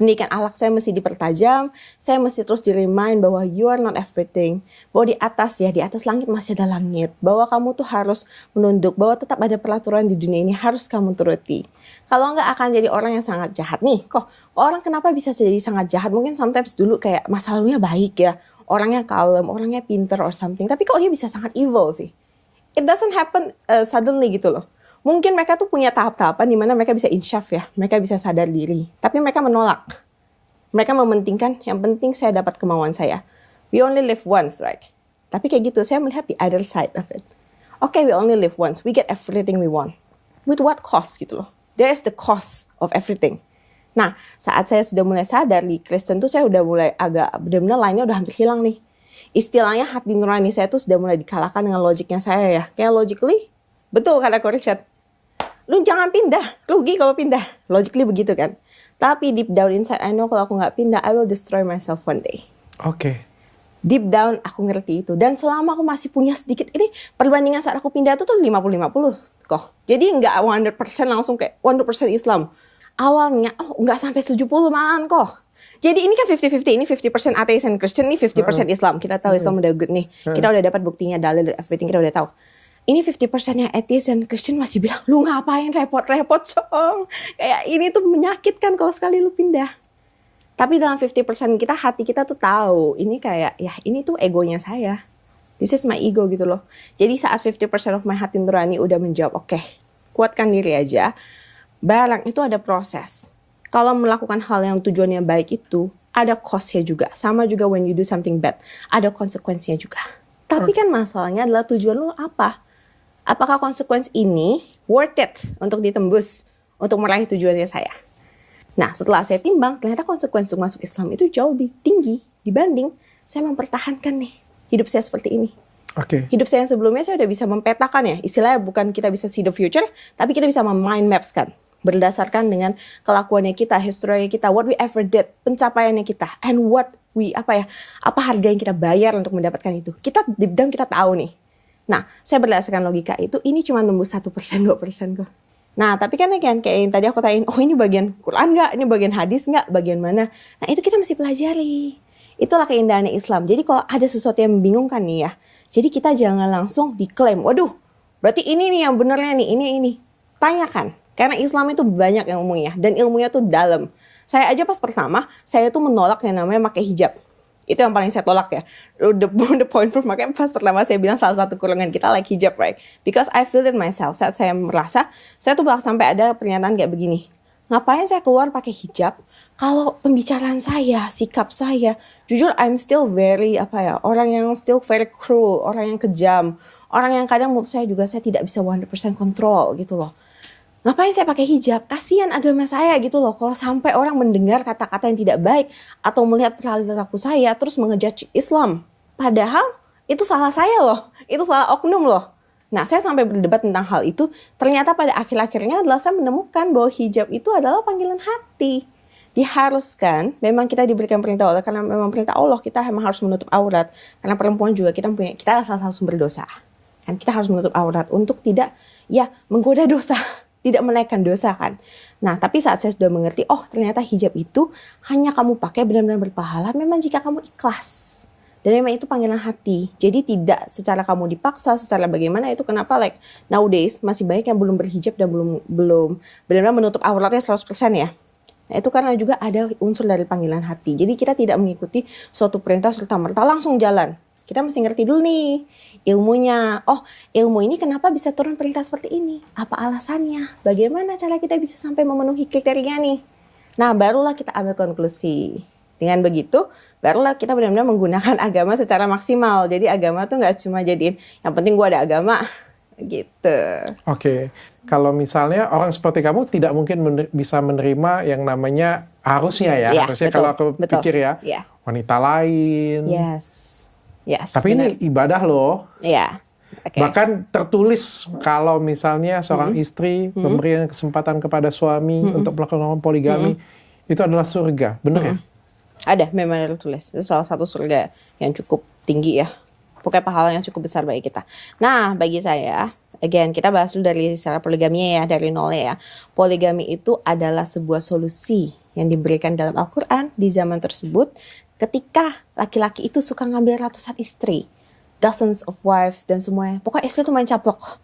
Pendidikan akhlak saya mesti dipertajam, saya mesti terus di-remind bahwa you are not everything. Bahwa di atas langit masih ada langit. Bahwa kamu tuh harus menunduk, bahwa tetap ada peraturan di dunia ini harus kamu turuti. Kalau enggak akan jadi orang yang sangat jahat nih. Kok orang kenapa bisa jadi sangat jahat? Mungkin sometimes dulu kayak masa lalunya baik ya. orangnya kalem, orangnya pinter or something, tapi kok dia bisa sangat evil sih? It doesn't happen suddenly gitu loh. Mungkin mereka tuh punya tahap-tahapan di mana mereka bisa insyaf ya, mereka bisa sadar diri, tapi mereka menolak. Mereka mementingkan, yang penting saya dapat kemauan saya. We only live once, right? Tapi kayak gitu, saya melihat the other side of it. Okay, we only live once, we get everything we want. With what cost gitu loh? There is the cost of everything. Nah, saat saya sudah mulai sadar di Kristen tuh saya udah mulai agak benar-benar lainnya udah hampir hilang nih. Istilahnya hati nurani saya tuh sudah mulai dikalahkan dengan logiknya saya ya. Kayak logically, betul kata correction. Lu jangan pindah, rugi kalau pindah. Logically begitu kan. Tapi deep down inside, I know kalau aku nggak pindah, I will destroy myself one day. Oke. Deep down aku ngerti itu. Dan selama aku masih punya sedikit, ini perbandingan saat aku pindah itu tuh 50-50 kok. Jadi nggak 100% langsung kayak 100% Islam. Awalnya, nggak sampai 70 malahan kok. Jadi ini kan 50-50, ini 50% atheist and Christian, ini 50% Islam. Kita tahu Islam udah good nih. Kita udah dapat buktinya, dalil, everything kita udah tahu. Ini 50% yang atheist dan Christian masih bilang, lu ngapain repot-repot Cong? Kayak ini tuh menyakitkan kalau sekali lu pindah. Tapi dalam 50% kita, hati kita tuh tahu, ini kayak, ya ini tuh egonya saya. This is my ego gitu loh. Jadi saat 50% of my hati nurani udah menjawab, oke, kuatkan diri aja. Barang itu ada proses. Kalau melakukan hal yang tujuannya baik itu, ada cost-nya juga. Sama juga when you do something bad, ada konsekuensinya juga. Tapi kan masalahnya adalah tujuan lu apa? Apakah konsekuensi ini worth it untuk ditembus, untuk meraih tujuannya saya? Nah, setelah saya timbang, ternyata konsekuensi untuk masuk Islam itu jauh lebih tinggi dibanding saya mempertahankan nih hidup saya seperti ini. Hidup saya yang sebelumnya saya udah bisa mempetakan ya. Istilahnya bukan kita bisa see the future, tapi kita bisa mind maps kan. Berdasarkan dengan kelakuannya kita, history kita, what we ever did, pencapaiannya kita, and what we, apa harga yang kita bayar untuk mendapatkan itu. Kita deep down kita tahu nih. Nah, saya berdasarkan logika itu, ini cuma nembus 1%, 2% kok. Nah, tapi kan kayak yang tadi aku tanyain, oh ini bagian Quran nggak? Ini bagian hadis nggak? Bagian mana? Nah, itu kita mesti pelajari. Itulah keindahannya Islam. Jadi kalau ada sesuatu yang membingungkan nih ya, jadi kita jangan langsung diklaim, waduh, berarti ini nih yang benernya nih, ini. Tanyakan. Karena Islam itu banyak ilmunya, dan ilmunya tuh dalam. Saya aja pas pertama, saya tuh menolak yang namanya pakai hijab. Itu yang paling saya tolak ya. The point proof, makanya pas pertama saya bilang salah satu kurungan kita like hijab, right? Because I feel it myself. Saat saya merasa, saya tuh bahkan sampai ada pernyataan kayak begini. Ngapain saya keluar pakai hijab? Kalau pembicaraan saya, sikap saya, jujur I'm still very, orang yang still very cruel, orang yang kejam. Orang yang kadang menurut saya juga saya tidak bisa 100% kontrol gitu loh. Ngapain saya pakai hijab? Kasihan agama saya gitu loh. Kalau sampai orang mendengar kata-kata yang tidak baik atau melihat perilaku saya terus mengejudge Islam. Padahal itu salah saya loh. Itu salah oknum loh. Nah, saya sampai berdebat tentang hal itu. Ternyata pada akhir-akhirnya adalah saya menemukan bahwa hijab itu adalah panggilan hati. Diharuskan, memang kita diberikan perintah Allah karena memang perintah Allah kita memang harus menutup aurat. Karena perempuan juga kita salah satu sumber dosa. Kan kita harus menutup aurat untuk tidak menggoda dosa. Tidak menaikkan dosa kan. Nah, tapi saat saya sudah mengerti, oh ternyata hijab itu hanya kamu pakai benar-benar berpahala memang jika kamu ikhlas. Dan memang itu panggilan hati. Jadi tidak secara kamu dipaksa, secara bagaimana itu kenapa nowadays masih banyak yang belum berhijab dan belum benar-benar menutup auratnya 100% ya. Nah, itu karena juga ada unsur dari panggilan hati. Jadi kita tidak mengikuti suatu perintah serta-merta langsung jalan. Kita mesti ngerti dulu nih ilmunya. Oh, ilmu ini kenapa bisa turun perintah seperti ini? Apa alasannya? Bagaimana cara kita bisa sampai memenuhi kriteria nih? Nah, barulah kita ambil konklusi. Dengan begitu, barulah kita benar-benar menggunakan agama secara maksimal. Jadi agama tuh nggak cuma jadiin, yang penting gue ada agama. Gitu. Oke. Kalau misalnya orang seperti kamu tidak mungkin bisa menerima yang namanya harusnya ya. Harusnya betul, kalau aku pikir ya. Wanita lain. Yes, tapi bener. Ini ibadah loh. Iya. Okay. Bahkan tertulis kalau misalnya seorang istri memberikan kesempatan kepada suami untuk melakukan poligami, itu adalah surga. Benar ya? Ada, memang ada tertulis. Itu salah satu surga yang cukup tinggi ya. Pokoknya pahala yang cukup besar bagi kita. Nah, bagi saya, again, kita bahas dulu dari secara poligaminya ya, dari nolnya ya. Poligami itu adalah sebuah solusi yang diberikan dalam Al-Quran di zaman tersebut. Ketika laki-laki itu suka ngambil ratusan istri, dozens of wife dan semuanya, pokoknya istri itu main caplok.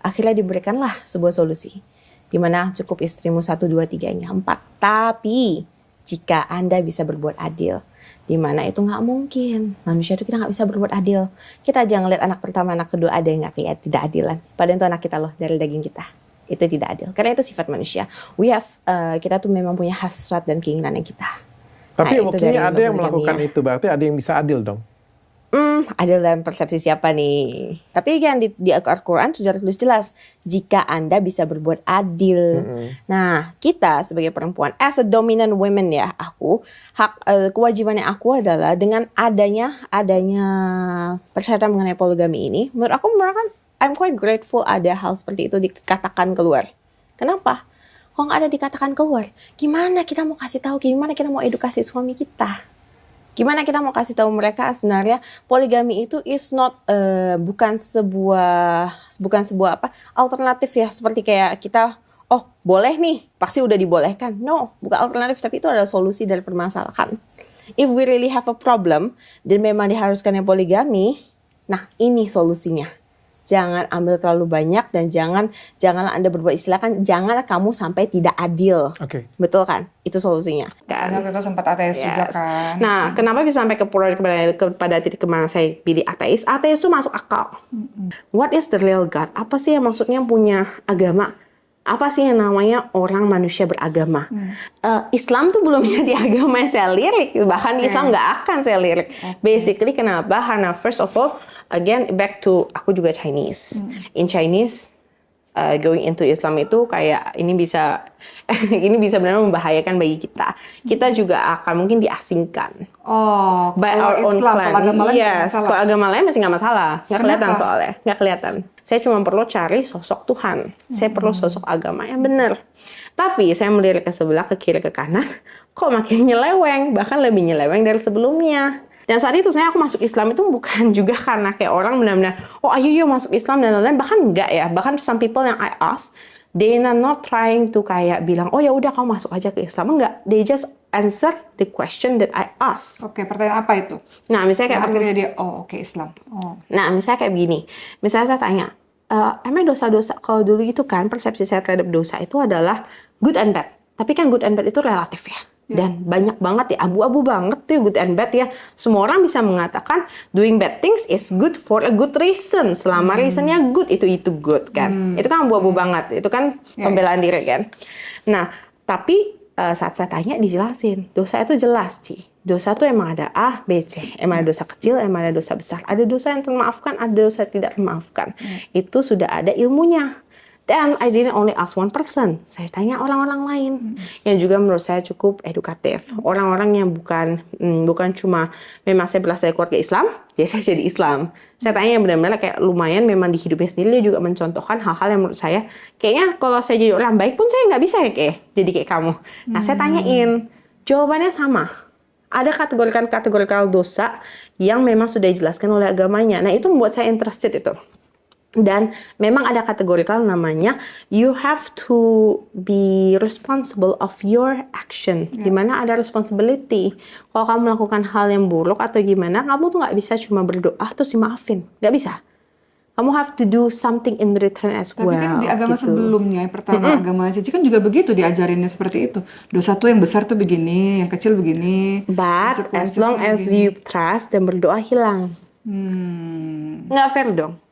Akhirnya diberikanlah sebuah solusi, di mana cukup istrimu 1, 2, 3, 4. Tapi jika Anda bisa berbuat adil. Di mana itu nggak mungkin. Manusia itu kita nggak bisa berbuat adil. Kita aja ngeliat anak pertama, anak kedua ada yang nggak kayak tidak adilan. Padahal itu anak kita loh, dari daging kita. Itu tidak adil. Karena itu sifat manusia. Kita tuh memang punya hasrat dan keinginan yang kita. Tapi buktinya ada yang melakukan itu, berarti ada yang bisa adil dong. Adil dalam persepsi siapa nih? Tapi kan di Al-Quran sudah tertulis jelas, jika Anda bisa berbuat adil. Nah, kita sebagai perempuan, as a dominant women ya, kewajibannya aku adalah dengan adanya persyaratan mengenai poligami ini, menurut aku I'm quite grateful ada hal seperti itu dikatakan keluar. Kenapa? Kok nggak ada dikatakan keluar? Gimana kita mau kasih tahu? Gimana kita mau edukasi suami kita? Gimana kita mau kasih tahu mereka sebenarnya poligami itu bukan sebuah alternatif ya, seperti kayak kita boleh nih pasti udah dibolehkan. No, bukan alternatif, tapi itu adalah solusi dari permasalahan. If we really have a problem dan memang diharuskannya poligami, nah ini solusinya. Jangan ambil terlalu banyak dan janganlah Anda berbuat janganlah kamu sampai tidak adil. Betul kan? Itu solusinya. Karena itu sempat ateis juga kan. Nah, kenapa bisa sampai kepada titik kemana saya pilih ateis? Ateis itu masuk akal. What is the real God? Apa sih yang maksudnya punya agama? Apa sih yang namanya orang manusia beragama? Islam tuh belum jadi agama yang saya lirik, bahkan Islam nggak akan saya lirik. Basically kenapa? Karena first of all, again back to aku juga Chinese. In Chinese, going into Islam itu kayak ini bisa benar membahayakan bagi kita. Kita juga akan mungkin diasingkan. By our own clan. Kalau agama lain masih nggak masalah, nggak kelihatan soalnya, nggak kelihatan. Saya cuma perlu cari sosok Tuhan. Saya perlu sosok agama yang benar. Tapi saya melirik ke sebelah, ke kiri, ke kanan, kok makin nyeleweng, bahkan lebih nyeleweng dari sebelumnya. Dan saat itu aku masuk Islam itu bukan juga karena kayak orang benar-benar, ayo masuk Islam dan lain-lain. Bahkan enggak ya. Bahkan some people yang I ask, they are not trying to kayak bilang, ya udah kamu masuk aja ke Islam. Enggak. They just answer the question that I ask. Pertanyaan apa itu? Nah, misalnya kayak akhirnya dia, Islam. Nah, misalnya kayak begini. Misalnya saya tanya, emang dosa-dosa, kalau dulu itu kan persepsi saya terhadap dosa itu adalah good and bad. Tapi kan good and bad itu relatif ya. Dan banyak banget ya, abu-abu banget tuh good and bad ya. Semua orang bisa mengatakan doing bad things is good for a good reason. Selama reasonnya good, itu good kan. Itu kan abu-abu banget. Itu kan pembelaan diri kan. Nah, tapi saat saya tanya dijelasin. Dosa itu jelas sih. Dosa tuh emang ada A, B, C. Emang ada dosa kecil, emang ada dosa besar. Ada dosa yang termaafkan, ada dosa yang tidak termaafkan. Itu sudah ada ilmunya. Dan I didn't only ask one person. Saya tanya orang-orang lain yang juga menurut saya cukup edukatif. Orang-orang yang bukan cuma memang saya berasal dari keluarga Islam, jadi saya jadi Islam. Saya tanya yang benar-benar kayak lumayan memang di hidupnya sendiri dia juga mencontohkan hal-hal yang menurut saya kayaknya kalau saya jadi orang baik pun saya nggak bisa ya jadi kayak kamu. Nah saya tanyain, jawabannya sama. Ada kategori dosa yang memang sudah dijelaskan oleh agamanya. Nah itu membuat saya interested itu. Dan memang ada kategori namanya you have to be responsible of your action. Dimana ada responsibility. Kalau kamu melakukan hal yang buruk atau gimana, kamu tuh nggak bisa cuma berdoa terus dimaafin. Nggak bisa. Kamu have to do something in return as well. Tapi kan di agama sebelumnya, pertama agama Cici kan juga begitu diajarinnya seperti itu. Dosa tuh yang besar tuh begini, yang kecil begini. But as long as you trust dan berdoa hilang. Nggak fair dong.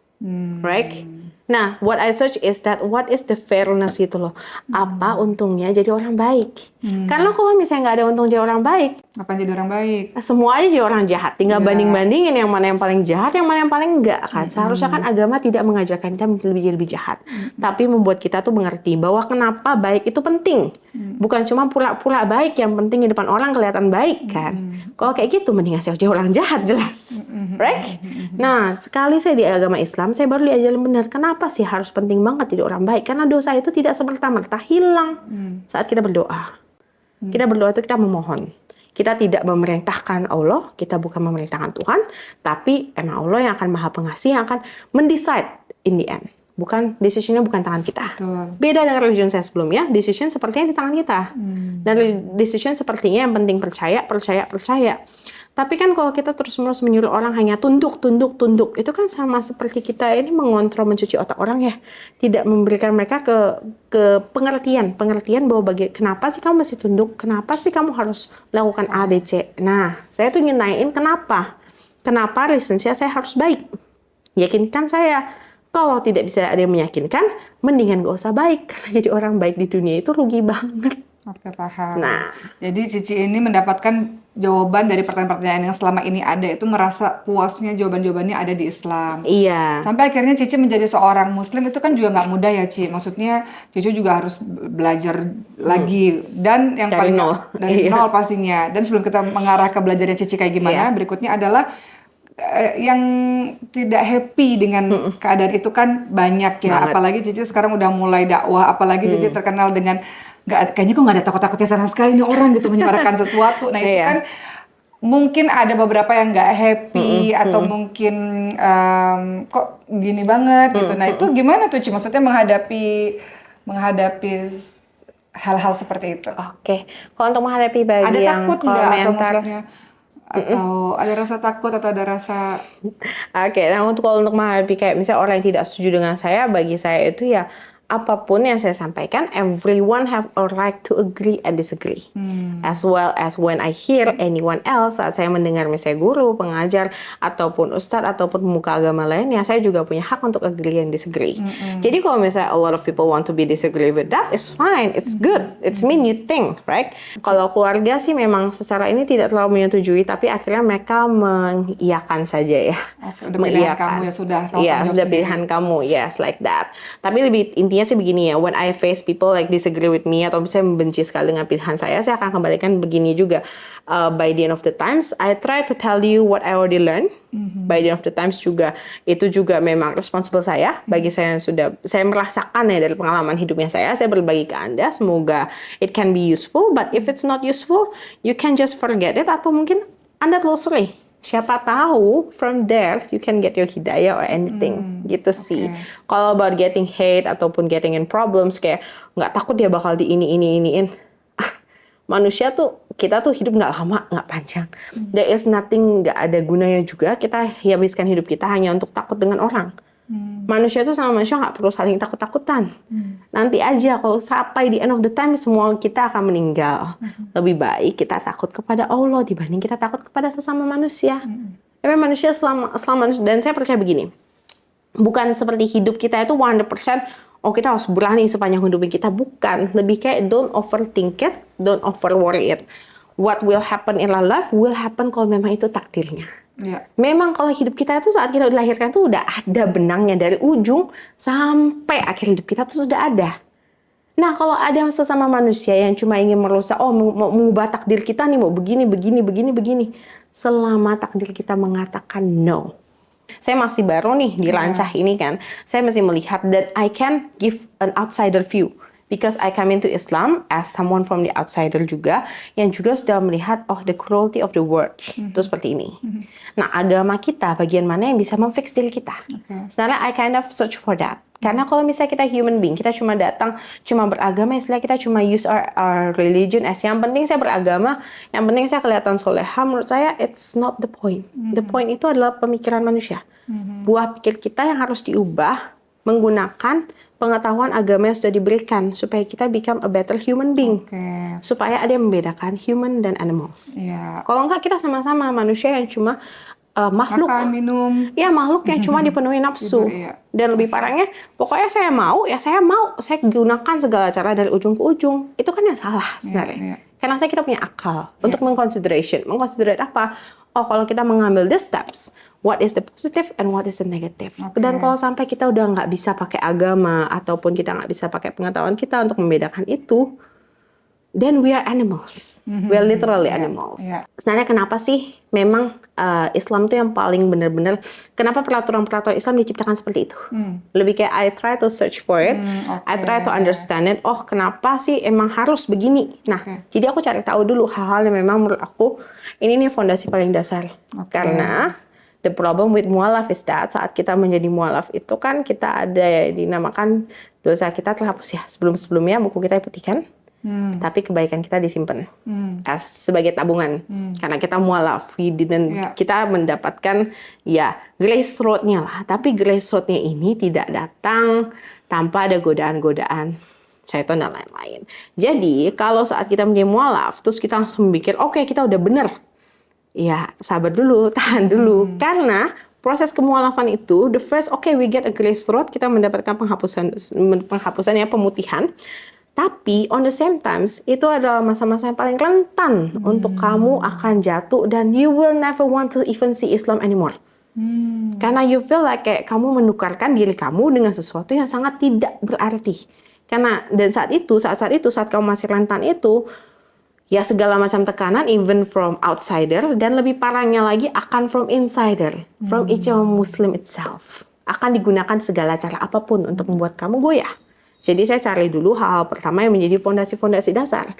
Right? Nah, what I search is that what is the fairness gitu loh. Apa untungnya jadi orang baik? Karena kalau misalnya nggak ada untung jadi orang baik, apa jadi orang baik? Semua aja jadi orang jahat. Tinggal banding-bandingin yang mana yang paling jahat, yang mana yang paling enggak kan. Seharusnya kan agama tidak mengajarkan kita lebih jahat, tapi membuat kita tuh mengerti bahwa kenapa baik itu penting. Bukan cuma pura-pura baik yang penting di depan orang kelihatan baik kan. Kalau kayak gitu mendingan saya jadi orang jahat jelas. Right? Nah, sekali saya di agama Islam, saya baru diajarin benar kenapa sih harus penting banget jadi orang baik. Karena dosa itu tidak semerta-merta hilang saat kita berdoa. Kita berdoa itu kita memohon. Kita tidak memerintahkan Allah, kita bukan memerintahkan Tuhan, tapi emang Allah yang akan Maha Pengasih yang akan mendecide in the end. Bukan, decision-nya bukan tangan kita. Beda dengan religion saya sebelumnya, decision sepertinya di tangan kita. Dan decision sepertinya yang penting percaya. Tapi kan kalau kita terus-menerus menyuruh orang hanya tunduk, itu kan sama seperti kita ini mengontrol, mencuci otak orang ya. Tidak memberikan mereka ke pengertian bahwa kenapa sih kamu mesti tunduk, kenapa sih kamu harus melakukan A, B, C. Nah, saya tuh ingin nanyain kenapa reasonnya saya harus baik. Yakinkan saya. Kalau tidak bisa ada yang meyakinkan, mendingan gak usah baik. Karena jadi orang baik di dunia itu rugi banget. Oke, paham. Nah, jadi Cici ini mendapatkan jawaban dari pertanyaan-pertanyaan yang selama ini ada, itu merasa puasnya jawaban-jawabannya ada di Islam. Iya. Sampai akhirnya Cici menjadi seorang Muslim itu kan juga nggak mudah ya, Ci. Maksudnya Cici juga harus belajar lagi dan yang Dari paling nol. dari Iya. nol pastinya. Dan sebelum kita mengarah ke belajarnya Cici kayak gimana, berikutnya adalah yang tidak happy dengan keadaan itu kan banyak ya. Banget. Apalagi Cici sekarang udah mulai dakwah, apalagi Cici terkenal dengan kayaknya kok nggak ada takut-takutnya sama sekali nih orang gitu menyuarakan sesuatu. Nah itu kan mungkin ada beberapa yang nggak happy atau mungkin kok gini banget gitu. Nah itu gimana tuh Ci? Maksudnya menghadapi hal-hal seperti itu. Oke, kalau untuk menghadapi bagi Ada yang takut nggak atau komentar, maksudnya atau ada rasa takut atau ada rasa Oke, nah kalau untuk menghadapi kayak misalnya orang yang tidak setuju dengan saya, bagi saya itu ya apapun yang saya sampaikan, everyone have a right to agree and disagree. As well as when I hear anyone else, saat saya mendengar misalnya guru, pengajar, ataupun ustadz, ataupun pemuka agama lainnya, saya juga punya hak untuk agree and disagree. Jadi kalau misalnya a lot of people want to be disagree with that, it's fine, it's good, it's mean you think, right? Kalau keluarga sih memang secara ini tidak terlalu menyetujui, tapi akhirnya mereka mengiyakan saja ya. Oke, udah pilihan kamu ya sudah. Iya, sudah pilihan kamu, yes, like that. Tapi lebih intinya sih begini ya, when I face people like disagree with me atau misalnya membenci sekali dengan pilihan saya akan kembalikan begini juga. By the end of the times, I try to tell you what I already learned. By the end of the times juga, itu juga memang responsible saya. Bagi saya yang sudah, saya merasakan ya dari pengalaman hidupnya saya berbagi ke Anda. Semoga it can be useful, but if it's not useful, you can just forget it atau mungkin Anda telusuri. Siapa tahu from there you can get your hidayah or anything gitu sih. Kalau about getting hate ataupun getting in problems kayak nggak takut dia bakal iniin. Manusia tuh kita tuh hidup nggak lama, nggak panjang. There is nothing, nggak ada gunanya juga kita habiskan hidup kita hanya untuk takut dengan orang. Manusia itu sama manusia nggak perlu saling takut-takutan. Nanti aja kalau sampai di end of the time semua kita akan meninggal. Lebih baik kita takut kepada Allah dibanding kita takut kepada sesama manusia. Tapi manusia selama manusia, dan saya percaya begini. Bukan seperti hidup kita itu 100%, oh kita harus berani sepanjang hidup kita. Bukan. Lebih kayak don't overthink it, don't over worry it. What will happen in our life will happen kalau memang itu takdirnya. Memang kalau hidup kita itu saat kita dilahirkan tuh udah ada benangnya dari ujung sampai akhir hidup kita tuh sudah ada. Nah kalau ada sesama manusia yang cuma ingin merusak, mau mengubah takdir kita nih, mau begini. Selama takdir kita mengatakan no. Saya masih baru nih di rancah ini kan. Saya masih melihat that I can give an outsider view. Because I come into Islam as someone from the outsider juga, yang juga sudah melihat the cruelty of the world. Itu seperti ini. Nah, agama kita bagian mana yang bisa memfix diri kita? Sebenarnya I kind of search for that. Karena kalau misalnya kita human being, kita cuma datang, cuma beragama, istilah kita cuma use our religion as yang penting saya beragama, yang penting saya kelihatan soleha, menurut saya it's not the point. The point itu adalah pemikiran manusia. Buah pikir kita yang harus diubah menggunakan pengetahuan agama yang sudah diberikan supaya kita become a better human being. Supaya ada yang membedakan human dan animals. Kalau enggak kita sama-sama manusia yang cuma makhluk. Makan, minum. Ya makhluk yang cuma dipenuhi nafsu. Dan lebih parahnya, pokoknya saya mau, saya gunakan segala cara dari ujung ke ujung. Itu kan yang salah sebenarnya. Karena kita punya akal untuk mengconsiderate apa? Oh kalau kita mengambil the steps, what is the positive and what is the negative. Dan kalau sampai kita udah nggak bisa pakai agama ataupun kita nggak bisa pakai pengetahuan kita untuk membedakan itu, then we are animals. We are literally animals. Sebenarnya kenapa sih memang Islam itu yang paling benar-benar, kenapa peraturan-peraturan Islam diciptakan seperti itu? Lebih kayak I try to search for it, I try to understand it. Oh kenapa sih emang harus begini? Nah, jadi aku cari tahu dulu hal-hal yang memang menurut aku ini nih fondasi paling dasar. Karena the problem with mualaf is that saat kita menjadi mualaf itu kan kita ada dinamakan dosa kita terhapus ya. Sebelum-sebelumnya buku kita diputihkan. Tapi kebaikan kita disimpan sebagai tabungan. Karena kita mualaf, kita mendapatkan ya grace road-nya lah. Tapi grace road-nya ini tidak datang tanpa ada godaan-godaan syaitan dan lain-lain. Jadi kalau saat kita menjadi mualaf, terus kita langsung mikir, oke, kita udah bener. Ya sabar dulu, tahan dulu. Karena proses kemualafan itu, the first, we get a grace road, kita mendapatkan penghapusan ya, pemutihan. Tapi on the same times itu adalah masa-masa yang paling rentan untuk kamu akan jatuh dan you will never want to even see Islam anymore. Karena you feel like kayak kamu menukarkan diri kamu dengan sesuatu yang sangat tidak berarti. Karena dan saat kamu masih rentan itu, ya segala macam tekanan even from outsider dan lebih parahnya lagi akan from insider, from each Muslim itself. Akan digunakan segala cara apapun untuk membuat kamu goyah. Jadi saya cari dulu hal-hal pertama yang menjadi fondasi-fondasi dasar.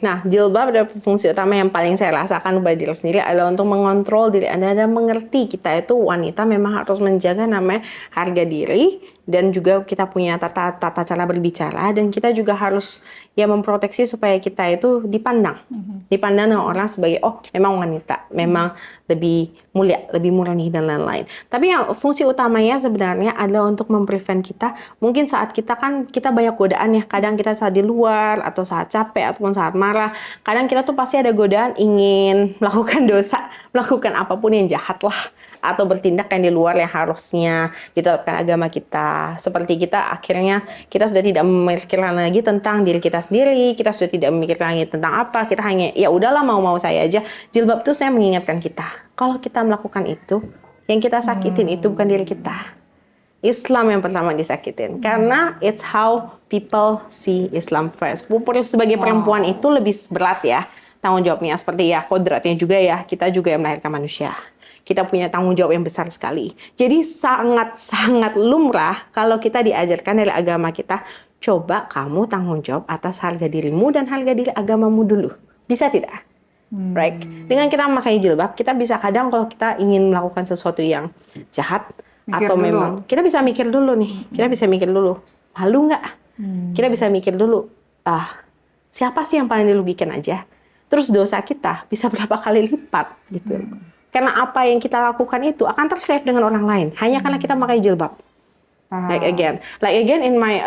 Nah jilbab adalah fungsi utama yang paling saya rasakan pada diri sendiri adalah untuk mengontrol diri Anda dan mengerti kita itu wanita memang harus menjaga namanya harga diri dan juga kita punya tata cara berbicara dan kita juga harus ya memproteksi supaya kita itu dipandang oleh orang sebagai memang wanita, memang lebih mulia, lebih murni dan lain-lain. Tapi yang fungsi utamanya sebenarnya adalah untuk memprevent kita. Mungkin saat kita banyak godaan ya, kadang kita saat di luar atau saat capek ataupun saat marah, kadang kita tuh pasti ada godaan ingin melakukan dosa, melakukan apapun yang jahat lah, atau bertindak yang di luar yang harusnya ditetapkan agama kita. Seperti kita akhirnya kita sudah tidak memikirkan lagi tentang diri kita sendiri, kita sudah tidak memikirkan lagi tentang apa, kita hanya ya udahlah mau-mau saya aja. Jilbab itu saya mengingatkan kita, kalau kita melakukan itu, yang kita sakitin itu bukan diri kita. Islam yang pertama disakitin, karena it's how people see Islam first. Sebagai perempuan itu lebih berat ya tanggung jawabnya, seperti ya kodratnya juga ya, kita juga yang melahirkan manusia. Kita punya tanggung jawab yang besar sekali. Jadi sangat-sangat lumrah kalau kita diajarkan dari agama kita, coba kamu tanggung jawab atas harga dirimu dan harga diri agamamu dulu. Bisa tidak? Right? Dengan kita memakai jilbab, kita bisa kadang kalau kita ingin melakukan sesuatu yang jahat, atau memang kita bisa mikir dulu nih. Kita bisa mikir dulu, malu nggak? Kita bisa mikir dulu, siapa sih yang paling dirugikan aja? Terus dosa kita bisa berapa kali lipat gitu. Karena apa yang kita lakukan itu akan tersave dengan orang lain hanya karena kita pakai jilbab. Like again in my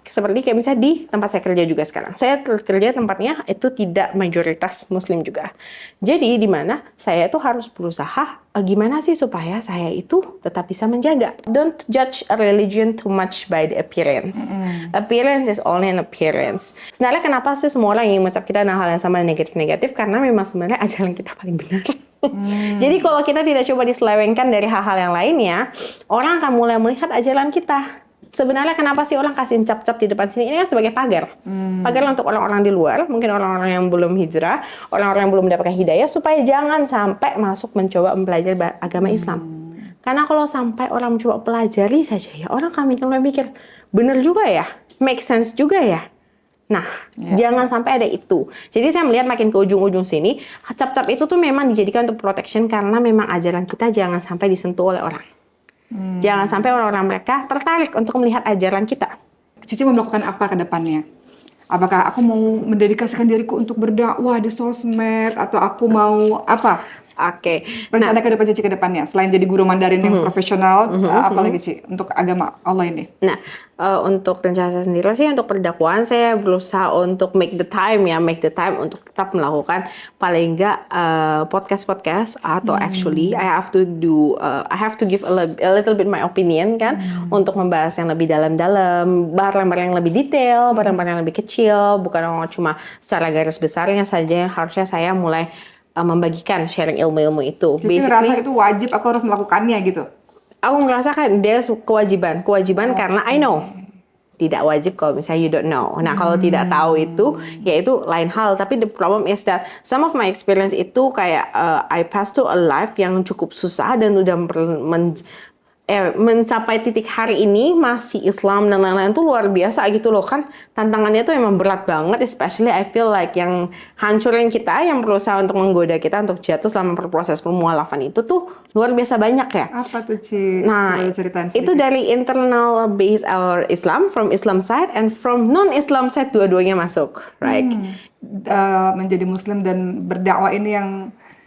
seperti kayak misalnya di tempat saya kerja juga sekarang. Saya kerja tempatnya itu tidak mayoritas Muslim juga. Jadi di mana saya itu harus berusaha gimana sih supaya saya itu tetap bisa menjaga. Don't judge a religion too much by the appearance. Appearance is only an appearance. Sebenarnya kenapa sih semua orang ingin mencap kita dengan hal yang sama negatif-negatif? Karena memang sebenarnya ajaran kita paling benar. Jadi kalau kita tidak coba diselewengkan dari hal-hal yang lainnya, orang akan mulai melihat ajaran kita. Sebenarnya kenapa sih orang kasih cap-cap di depan sini? Ini kan sebagai pagar. Pagar untuk orang-orang di luar, mungkin orang-orang yang belum hijrah, orang-orang yang belum mendapatkan hidayah, supaya jangan sampai masuk mencoba mempelajari agama Islam. Karena kalau sampai orang mencoba pelajari saja ya, orang akan mikir, bener juga ya, make sense juga ya. Nah, jangan sampai ada itu. Jadi saya melihat makin ke ujung-ujung sini, cap-cap itu tuh memang dijadikan untuk protection karena memang ajaran kita jangan sampai disentuh oleh orang. Jangan sampai orang-orang mereka tertarik untuk melihat ajaran kita. Cici mau melakukan apa ke depannya? Apakah aku mau mendedikasikan diriku untuk berdakwah di sosmed atau aku mau apa? Rencana ke depan Cici ke depannya selain jadi guru Mandarin yang profesional, apalagi Ci untuk agama Allah ini? Nah, untuk rencana saya sendiri sih untuk perdakwaan saya berusaha untuk make the time untuk tetap melakukan paling enggak podcast atau actually I have to give a little bit my opinion kan untuk membahas yang lebih dalam-dalam, barang-barang yang lebih detail, barang-barang yang lebih kecil, bukan cuma secara garis besarnya saja. Harusnya saya mulai membagikan sharing ilmu-ilmu itu. Cici ngerasa itu wajib aku harus melakukannya gitu? Aku ngerasa kan there's kewajiban karena I know. Tidak wajib kalau misalnya you don't know. Nah kalau tidak tahu itu, ya itu lain hal. Tapi the problem is that some of my experience itu kayak I pass to a life yang cukup susah dan udah mencapai titik hari ini masih Islam dan lain-lain tuh luar biasa gitu loh kan. Tantangannya tuh emang berat banget, especially I feel like yang hancurin kita, yang berusaha untuk menggoda kita untuk jatuh selama proses pemualafan itu tuh luar biasa banyak ya. Apa tuh Ci? Nah, Coba ceritain itu sedikit. dari internal base our Islam, from Islam side and from non-Islam side, dua-duanya masuk, right? Menjadi muslim dan berdakwah ini yang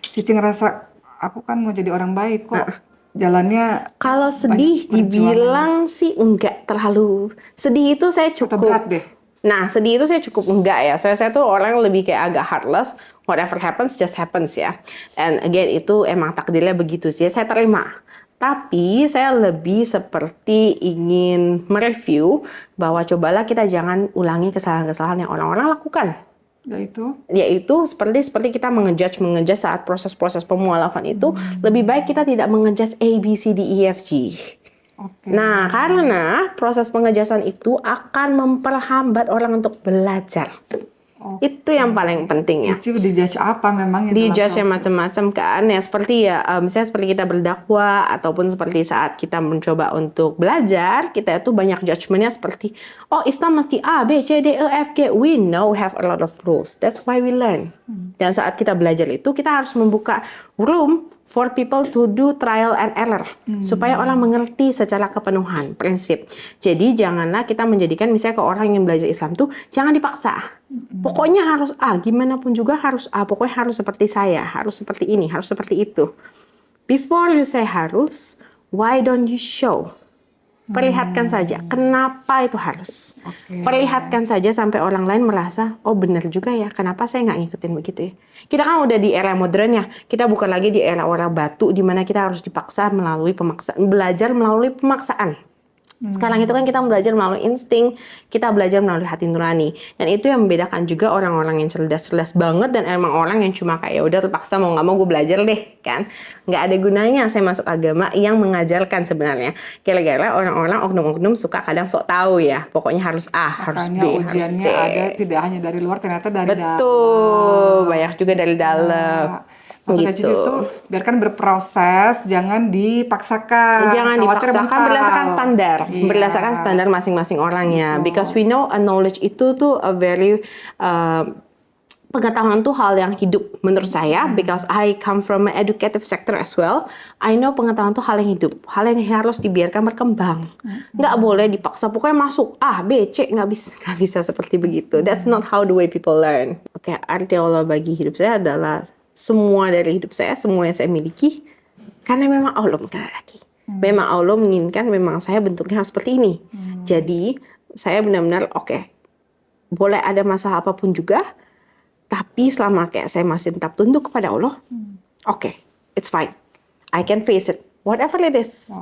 Cici ngerasa aku kan mau jadi orang baik kok. Jalannya kalau sedih dibilang sih enggak terlalu. Sedih itu saya cukup berat deh. Nah, sedih itu saya cukup enggak ya. Saya tuh orang lebih kayak agak heartless. Whatever happens just happens ya. And again itu emang takdirnya begitu sih. Saya terima. Tapi saya lebih seperti ingin mereview bahwa cobalah kita jangan ulangi kesalahan-kesalahan yang orang-orang lakukan. Yaitu seperti kita mengejudge saat proses-proses pemualafan itu, lebih baik kita tidak mengejudge A, B, C, D, E, F, G. Nah, karena proses pengejasan itu akan memperhambat orang untuk belajar. Itu yang paling penting ya. Cici dijudge apa memang yang Dijudge yang macam-macam kan ya, seperti ya misalnya seperti kita berdakwah ataupun seperti saat kita mencoba untuk belajar, kita itu banyak judgementnya seperti oh Islam mesti A, B, C, D, E, F, G. We know have a lot of rules. That's why we learn. Dan saat kita belajar itu kita harus membuka room for people to do trial and error supaya orang mengerti secara kepenuhan prinsip. Jadi janganlah kita menjadikan misalnya ke orang yang belajar Islam tuh jangan dipaksa. Pokoknya harus A, gimana pun juga harus A. Pokoknya harus seperti saya, harus seperti ini, harus seperti itu. Before you say harus, why don't you show? Perlihatkan saja kenapa itu harus. Perlihatkan saja sampai orang lain merasa oh benar juga ya, kenapa saya nggak ngikutin begitu ya. Kita kan udah di era modern ya, kita bukan lagi di era orang batu di mana kita harus dipaksa melalui pemaksaan, belajar melalui pemaksaan. Sekarang itu kan kita belajar melalui insting, kita belajar melalui hati nurani. Dan itu yang membedakan juga orang-orang yang cerdas-cerdas banget dan emang orang yang cuma kayak udah terpaksa mau nggak mau gue belajar deh kan. Nggak ada gunanya saya masuk agama yang mengajarkan sebenarnya. Gara-gara orang-orang oknum-oknum suka kadang sok tahu ya. Pokoknya harus A, harus B, harus C. Ada tidak hanya dari luar, ternyata dari dalam. Betul, banyak juga dari dalam. Maksudnya Cici itu biarkan berproses, jangan dipaksakan. Jangan dipaksakan, berdasarkan standar. Iya. Berdasarkan standar masing-masing orangnya. Because we know a knowledge itu tuh a very pengetahuan tuh hal yang hidup menurut saya. Because I come from an educative sector as well. I know pengetahuan tuh hal yang hidup, hal yang harus dibiarkan berkembang. Nggak boleh dipaksa. Pokoknya masuk A, B, C, nggak bisa seperti begitu. That's not how the way people learn. Oke, arti Allah bagi hidup saya adalah semua dari hidup saya, semua yang saya miliki, karena memang Allah menghendaki. Memang Allah menginginkan, memang saya bentuknya harus seperti ini. Jadi saya benar-benar oke, boleh ada masalah apapun juga, tapi selama kayak saya masih tetap tunduk kepada Allah, oke, it's fine. I can face it, whatever it is.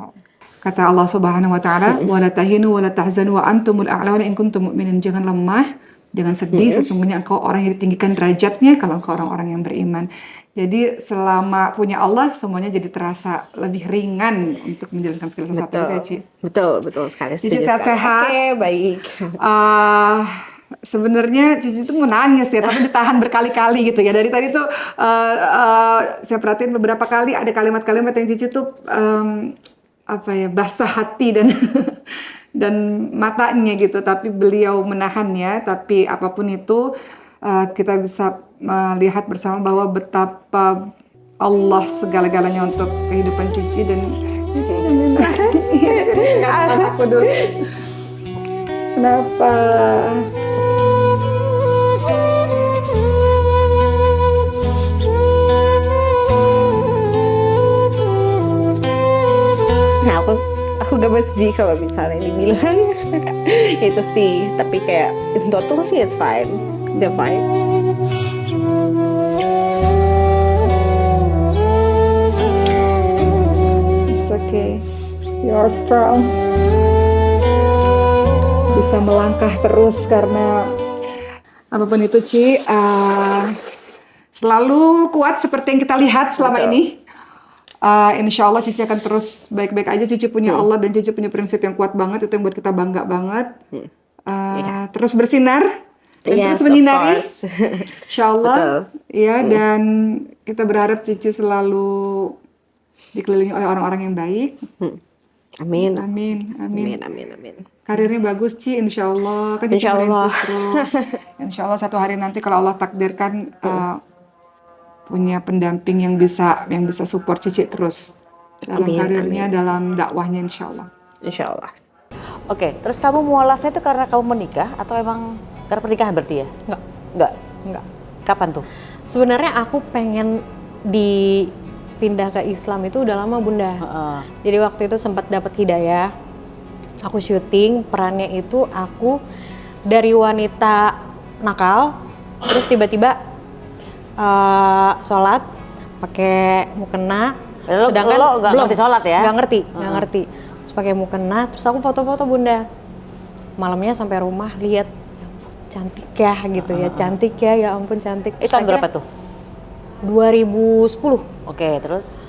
Kata Allah Subhanahu wa taala, "Wa la tahinu wa la tahzanu wa antumul a'launa in kuntum mu'minin." Jangan lemah, jangan sedih, sesungguhnya engkau orang yang ditinggikan derajatnya kalau engkau orang-orang yang beriman. Jadi selama punya Allah, semuanya jadi terasa lebih ringan untuk menjalankan segala sesuatu. Betul sekali. Cici sehat-sehat. Oke, baik. Sebenarnya Cici itu mau nangis ya, tapi ditahan berkali-kali gitu ya. Dari tadi tuh saya perhatiin beberapa kali ada kalimat-kalimat yang Cici tuh basah hati dan matanya gitu, tapi beliau menahannya. Tapi apapun itu kita bisa melihat bersama bahwa betapa Allah segala-galanya untuk kehidupan Cici dan aku dulu. Kenapa? Nah, aku gak sedih kalau misalnya dibilang itu sih, tapi kayak in total sih it's fine, still fine. It's okay, you are strong. Bisa melangkah terus karena apapun itu Ci, selalu kuat seperti yang kita lihat selama ini. Insya Allah Cici akan terus baik-baik aja. Cici punya Allah dan Cici punya prinsip yang kuat banget. Itu yang buat kita bangga banget. Terus bersinar dan terus menyinari, Insya Allah. Ya, dan kita berharap Cici selalu dikelilingi oleh orang-orang yang baik. Amin. Amin. Amin, amin, amin. Karirnya bagus Ci, insya Allah. Kan Cici Insya Allah. merintis terus. Insya Allah satu hari nanti kalau Allah takdirkan punya pendamping yang bisa support Cici terus dalam Amin, karirnya, amin. dalam dakwahnya insya Allah. Insya Allah. Oke, terus kamu mualafnya itu karena kamu menikah atau emang karena pernikahan berarti ya? Enggak. Kapan tuh? Sebenarnya aku pengen dipindah ke Islam itu udah lama Bunda. Jadi waktu itu sempat dapat hidayah. Aku syuting, perannya itu aku dari wanita nakal, terus tiba-tiba sholat pakai mukena. Sedangkan lo nggak ngerti sholat ya? Nggak ngerti. Terus pakai mukena, terus aku foto-foto Bunda. Malamnya sampai rumah lihat, cantik ya gitu ya, cantik ya ampun cantik. Itu tahun berapa tuh? 2010. Oke, terus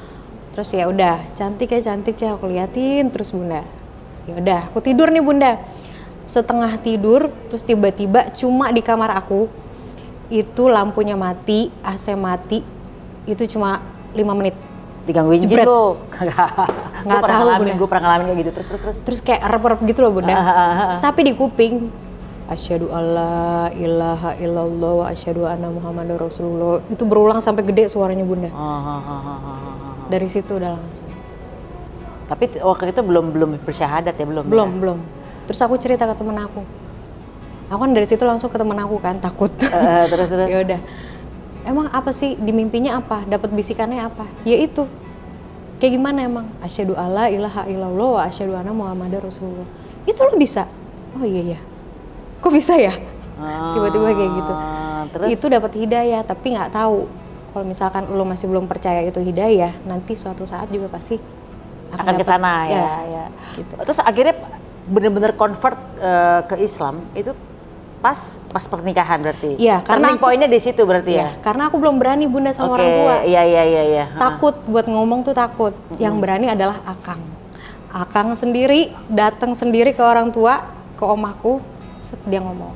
ya udah cantik ya aku liatin terus Bunda. Ya udah aku tidur nih Bunda. Setengah tidur terus tiba-tiba cuma di kamar aku itu lampunya mati, AC mati. Itu cuma 5 menit. Digangguin jin lo. Nggak tahu Bunda. Gue pernah ngalamin kayak gitu terus Kayak rep-rep gitu loh Bunda. Tapi di kuping asyhadu alla ilaha illallah wa asyhadu anna muhammadar rasulullah. Itu berulang sampai gede suaranya Bunda. Dari situ udah langsung. Tapi waktu itu belum bersyahadat ya, belum. Terus aku cerita ke temen aku. Aku kan dari situ langsung ke temen aku kan, takut. Terus. Ya udah. Emang apa sih di mimpinya apa? Dapat bisikannya apa? Ya itu. Kayak gimana emang? Asyhadu alla ilaha illallah wa asyhadu anna muhammadar rasulullah. Itu lo bisa. Oh iya ya. Kok bisa ya? Tiba-tiba kayak gitu. Terus itu dapat hidayah, tapi nggak tahu. Kalau misalkan lo masih belum percaya itu hidayah, nanti suatu saat juga pasti akan ke sana ya. Gitu. Terus akhirnya benar-benar convert ke Islam itu pas pernikahan berarti. Iya, karena poinnya di situ berarti ya. Karena aku belum berani Bunda sama orang tua. Iya. Takut buat ngomong tuh takut. Yang berani adalah Akang. Akang sendiri datang sendiri ke orang tua, ke omaku, dia ngomong.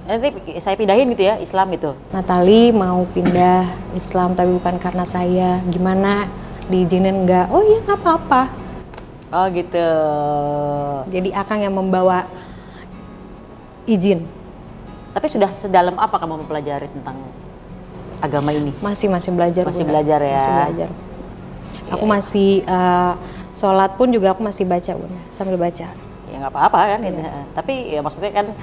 Nanti saya pindahin gitu ya, Islam gitu. Natali mau pindah Islam tapi bukan karena saya. Gimana? Diizinin enggak? Oh iya nggak apa-apa. Oh gitu. Jadi Akang yang membawa izin. Tapi sudah sedalam apa kamu mempelajari tentang agama ini? Masih belajar. Masih belajar ya. Masih belajar. Aku masih sholat pun juga aku masih baca Bunda, sambil baca. Ya nggak apa-apa kan. Tapi ya maksudnya kan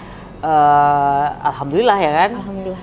alhamdulillah ya kan. Alhamdulillah.